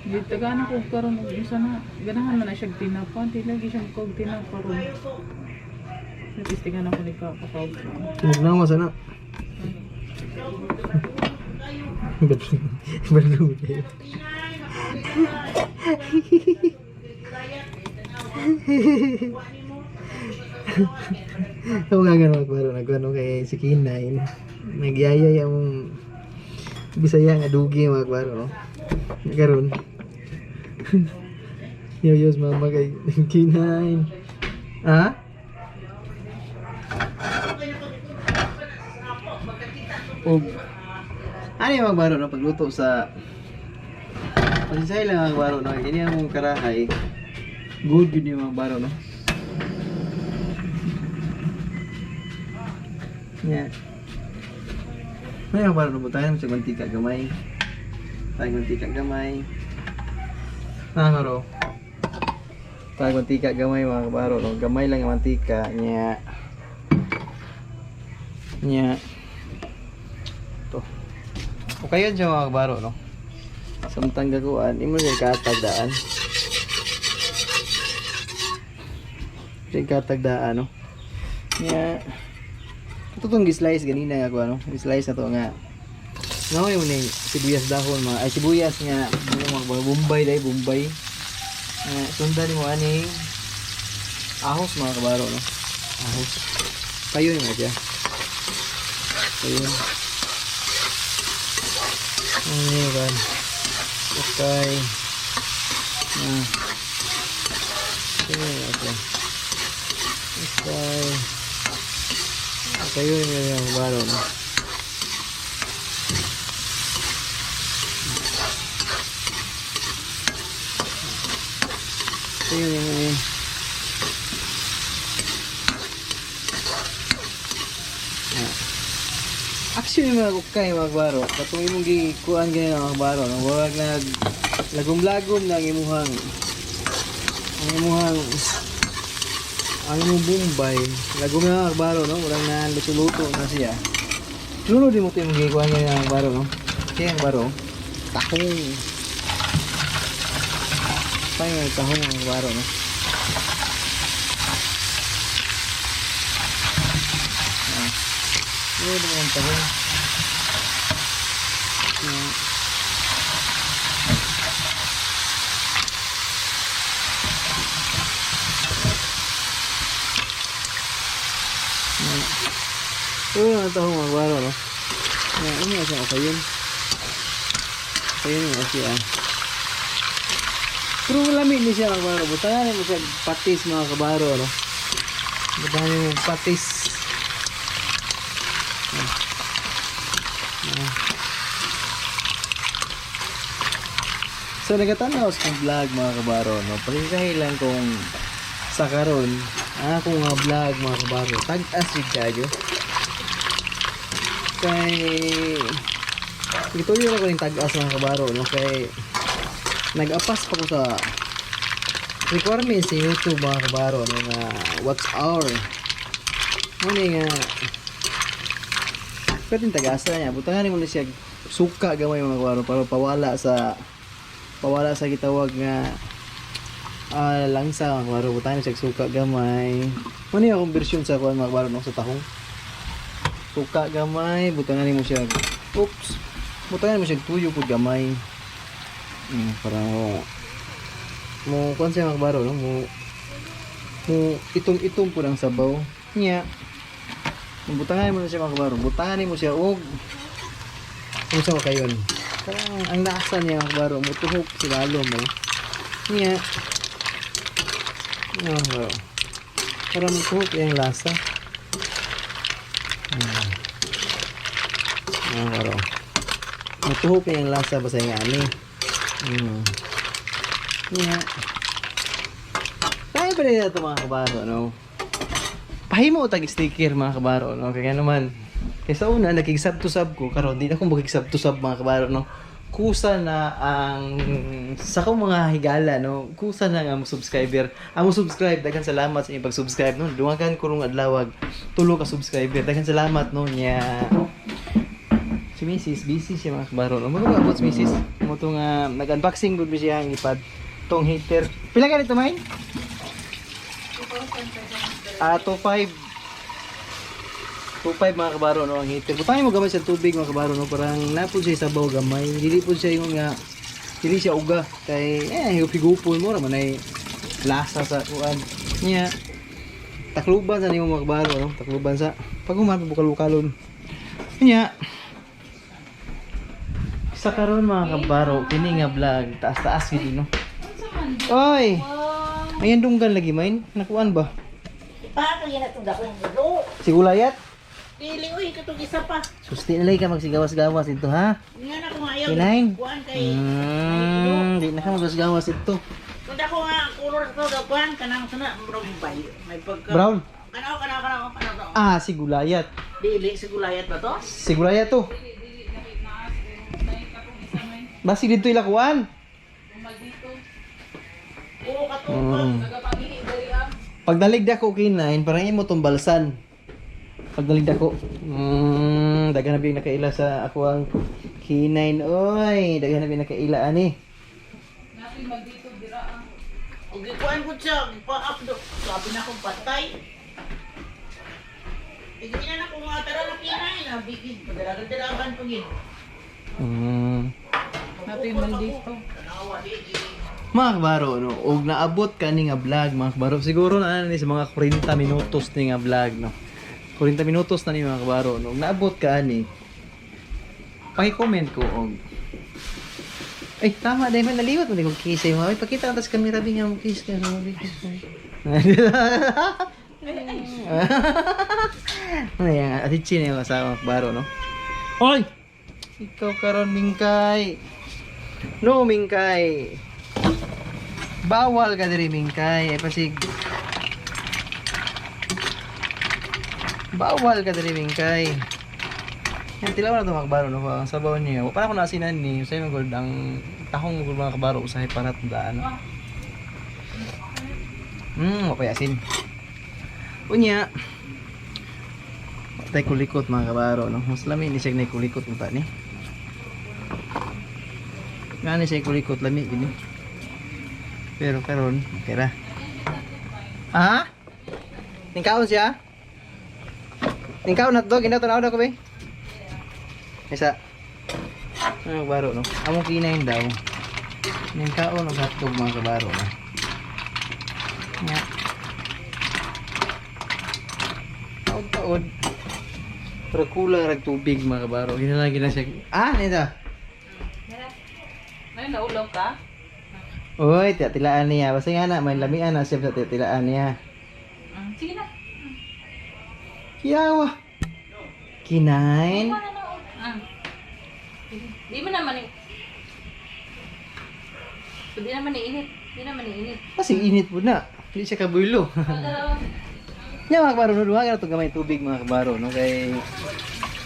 Di tagana ko karon og isa na ganahan man na siya tinapa, di lagi siya kog tinapa ron. Natistingan ako ni kakawag. Nagnawa sana. Baru. Ako nga ganun magbaro, nagano kay si Kinay. Nagyaya yung Bisaya nga dugi magbaro no. Karon. Yos mama kay Kinay. Ha? Og ano yung magbaro no pagluto sa Pasisay lang magbaro no. Ini ang karahay. Good yun yung magbaro no. Yeah. Ano yung magbaro no? Butahin mo sa mantika gamay. Tayo mantika gamay. Nakakaro. Tayo mantika gamay mga kabaro no. Gamay lang yung mantika nya. Nya. To. O kayo dyan mga kabaro no. Samtang gaguan, imo siya katagdaan. Siya katagdaan no. Nya. Ito itong gislice ganina nga ako ano. Gislice na to nga. Nga yung ni sibuyas dahon mga. Ay sibuyas nga. Bombay dahil bombay. Sundan mo aning ahos mga kabaro no. Ahos. Kayo yung nga siya. Kayo. Ano kan. Okay. Okay. Okay. Kayo yung baro no. Kayo yung actually mga kukay mga baro katong imong gikuan ganyan mga baro no. Huwag lagom-lagom na ang imuhang ang imong bombay lagom na mga baro no. Walang na luto-luto na siya. Luno di mo ito yung gikuan ganyan mga baro no. Kaya ang baro tahong tahong mga baro no. Yun ang tahong. Yun ang tahong magbaro no. Ano nga siya kayon. Kayon nga siya. Pero lamig ni siya magbaro. Butangan mo siya patis mga kabaro no. Butangan mo patis. So nagatanaw sa vlog mga kabaro no. Pagkakahilan kung sa karon akong nga vlog mga kabaro tag-as rig kayo kay ituloy ko yung tag-as mga kabaro no. Kay nag-apas pa ko sa requirements sa YouTube mga kabaro no, nga watch hour ano nga pwedeng tag-asa niya butangan mo na siya suka gamay mga kabaro para pawala sa gitawag nga langsa mga kabaro butangan siya suka gamay ano yung conversion sa kuwan mga kabaro no, sa tahong suka gamay butangan mo siya butangan mo siya tuyo po gamay para mo kuwan siya mga kabaro no? mo itong po ng sabaw niya butangan mo na siya mga kabaro butangan mo siya og kung sa kayon parang ang lasa niya mga kabaro mutuhok silalo mo niya para mutuhok yung lasa mga kabaro mutuhok yung lasa basta yung ani niya kaya pa rin ito mga kabaro no? pahimo tag sticker mga kabaro no kaya naman kaysa una nakig-sub to sub ko karon di na ko makig-sub to sub mga kabaro no kusa na ang sa akong mga higala no kusa na ang subscriber ang subscribe daghan salamat sa inyong pag-subscribe no dungagan ko rong adlawag 3 ka subscriber daghan salamat no nya si Mrs. busy siya mga kabaro no mo abot si Mrs. mo to nga nag-unboxing gud siya ang ipad tong heater pila ka nito main 2.5 mga kabaro no ang heater. Butangin mo gamay sa tubig mga kabaro no parang napod siya sabaw gamay. Dili pod siya yung nga dili siya uga kay higupon mo ra man ay lasa sa kuan. Nya takluban sa nimo mga kabaro no. Takluban sa pag bukal-bukalon. Nya sa karon mga kabaro kini nga vlog taas-taas gid no. Oy. Ayan dunggan lagi main. Nakuan ba? Pa kaya na tong dakong gulo. Sigulayat? Dili uy katong isa pa. Susti na lagi ka magsigawas-gawas ito ha. Nga na ko nga ayaw. Kinain? Kuan kay. Di na ka magsigawas ito. Kung ako nga color ko gakuan kanang sana brown bay. May pagka. Brown? Kanaw. Ah, sigulayat. Dili sigulayat ba to? Sigulayat to. Basi dito ilakuan. Oo katong. Pagdalig dako kinain, parang imo tong balsan. Pagdalig dako. Daghan na biyang nakaila sa ako ang kinain. Oy, daghan na biyang nakaila ani. Og gikuan ko siya, pa-upload. Sabi na akong patay. Igin na ko nga tara na kinain na bigid. Padalagan po gid. Natin maldito. Tanawa di. Mga kabaro, no? Og naabot ka ni nga vlog, mga kabaro. Siguro na ni sa mga 40 minutos ni nga vlog, no? 40 minutos na ni mga kabaro, no? Naabot ka ni. Paki-comment ko og ay, tama dahil man naliwat mo di kong kiss ay mga. Pakita ang tas kamera di nga mo kiss ka. Ayan, atitsin na yung kasama mga kabaro, no? Oy! Ikaw karon Mingkay. No, Mingkay. Bawal ka diri Mingkay. Ay pasig. Bawal ka diri Mingkay. Yan tilaw na ito mga kabaro no. Ang sabaw niya. Para ko nasinan ni. Sa'yo ng gold. Ang tahong mga kabaro. Usahay parat daan. Mapayasin. Unya. Patay kulikot mga kabaro no. Mas lami ni siya na kulikot mo ta ni. Nga ni siya kulikot lami gini. Pero karon okay ra. Ah? Tingkaon siya? Tingkaon na to, ginaw tanaw daw ko be. Isa. Ano baro no? Amo kinain daw. Tingkaon og hotdog mga kabaro no. Nya. Taod. Pero kulang rag tubig mga kabaro. Ginalagi na siya. Ah, nito. May naulaw ka? Uy, tilaan niya. Basta nga na, may lamian na siya sa tilaan niya. Sige na. Kiyawa. Kinain? Di mo naman Di naman iinit. Kasi init po na. Hindi siya kabulo. Yan mga kabaro, no? Duha ka na itong gamay tubig mga kabaro. No? Kay...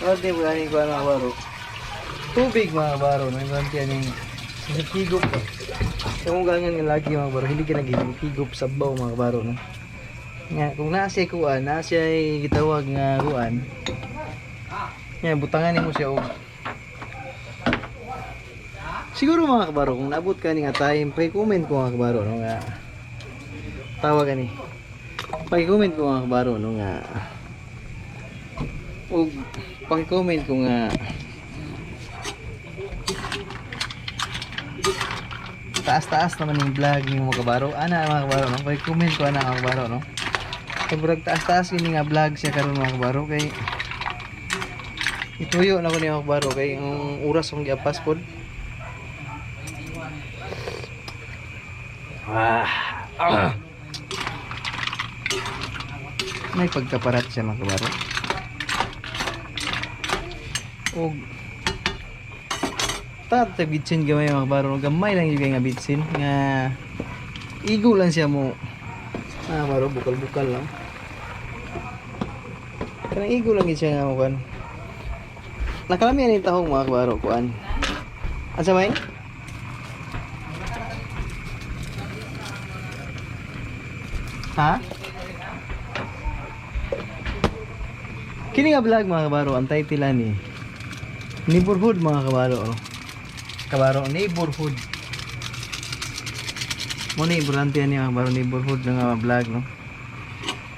Wala din po namin ko mga kabaro. Tubig mga kabaro. No? Yung yan yung... Higop. Kung ganyan nga lagi mga kabaro. Hindi ka nag-higop sabaw mga kabaro. No? Nga, kung nasa kuan, nasa gitawag nga kuan. Yan, butangan mo siya. Siguro mga kabaro, kung naabot ka ni nga time, paki-comment ko mga kabaro. No? Nga, tawag ka ni. Paki-comment ko mga kabaro. No? Nga, o paki-comment ko nga taas-taas naman yung vlog ni mga kabaro. Ana mga kabaro, no? Paki-comment ko ana mga kabaro, no? Sobrang taas-taas yun nga vlog siya karon mga kabaro kay ituyo na ko ni mga kabaro kay ang oras kong giapas pod. May pagkaparat siya mga kabaro. Og tatag bitsin gamay mga kabaro, gamay lang yung nga bitsin nga igo lang siya mo. Baro bukal-bukal lang. Kanang igo lang gid siya nga kuan. Nakalami ani tahong mga kabaro kuan. Asa man? Ha? Kini nga vlog mga kabaro, ang title ani Neighborhood mga kabaro. Oh. Kabaro neighborhood. Mo ni importante ani mga kabaro neighborhood nga vlog no.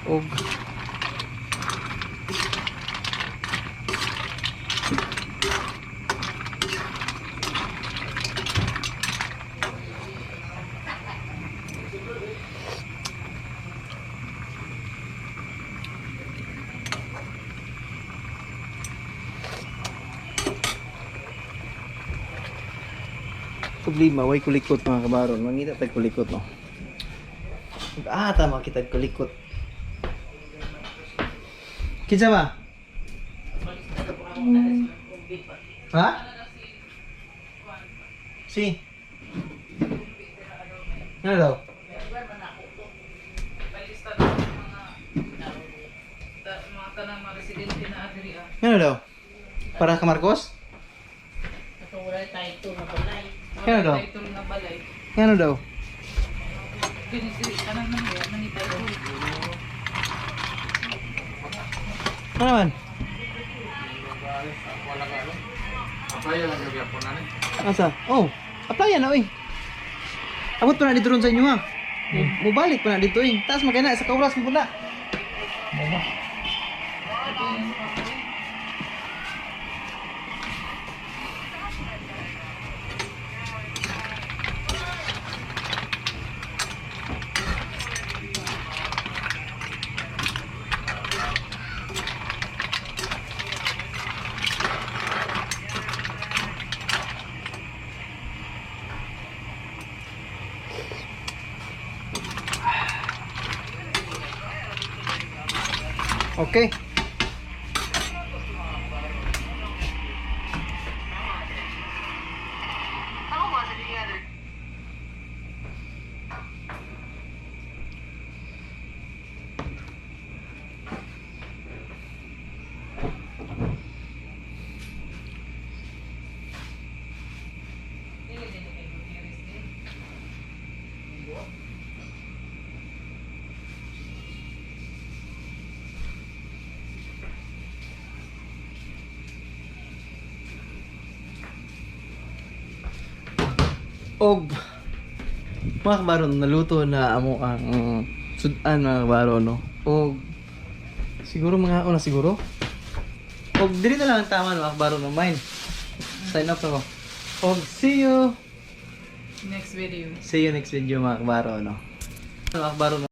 Og problema, way kulikot mga kabaron. Mangita tag kulikot no. Tama kita kulikot. Kinsa ba? Ha? Si. Ano daw? Mga tanang mga residente na adiri ah. Ano daw? Para ka Marcos? Ito wala title na balay. Ano daw? Title na balay. Ano daw? Kinisiri ka nang nangyayari na ni title. Ano man? Apply lang yung yapon na ni. Asa? Oh, applyan na oy. Abot pa na dito ron sa inyo ha. Mubalik pa na dito eh. Taas makina sa kauras mo punta. Okay. Og mga kabaron, naluto na amo ang sudan mga kabaron no. Og siguro mga na siguro. Og dili na lang ang tama no mga kabaron no mine. Sign up ako. Og see you Next video. next video mga kabaron no. Mga kabaron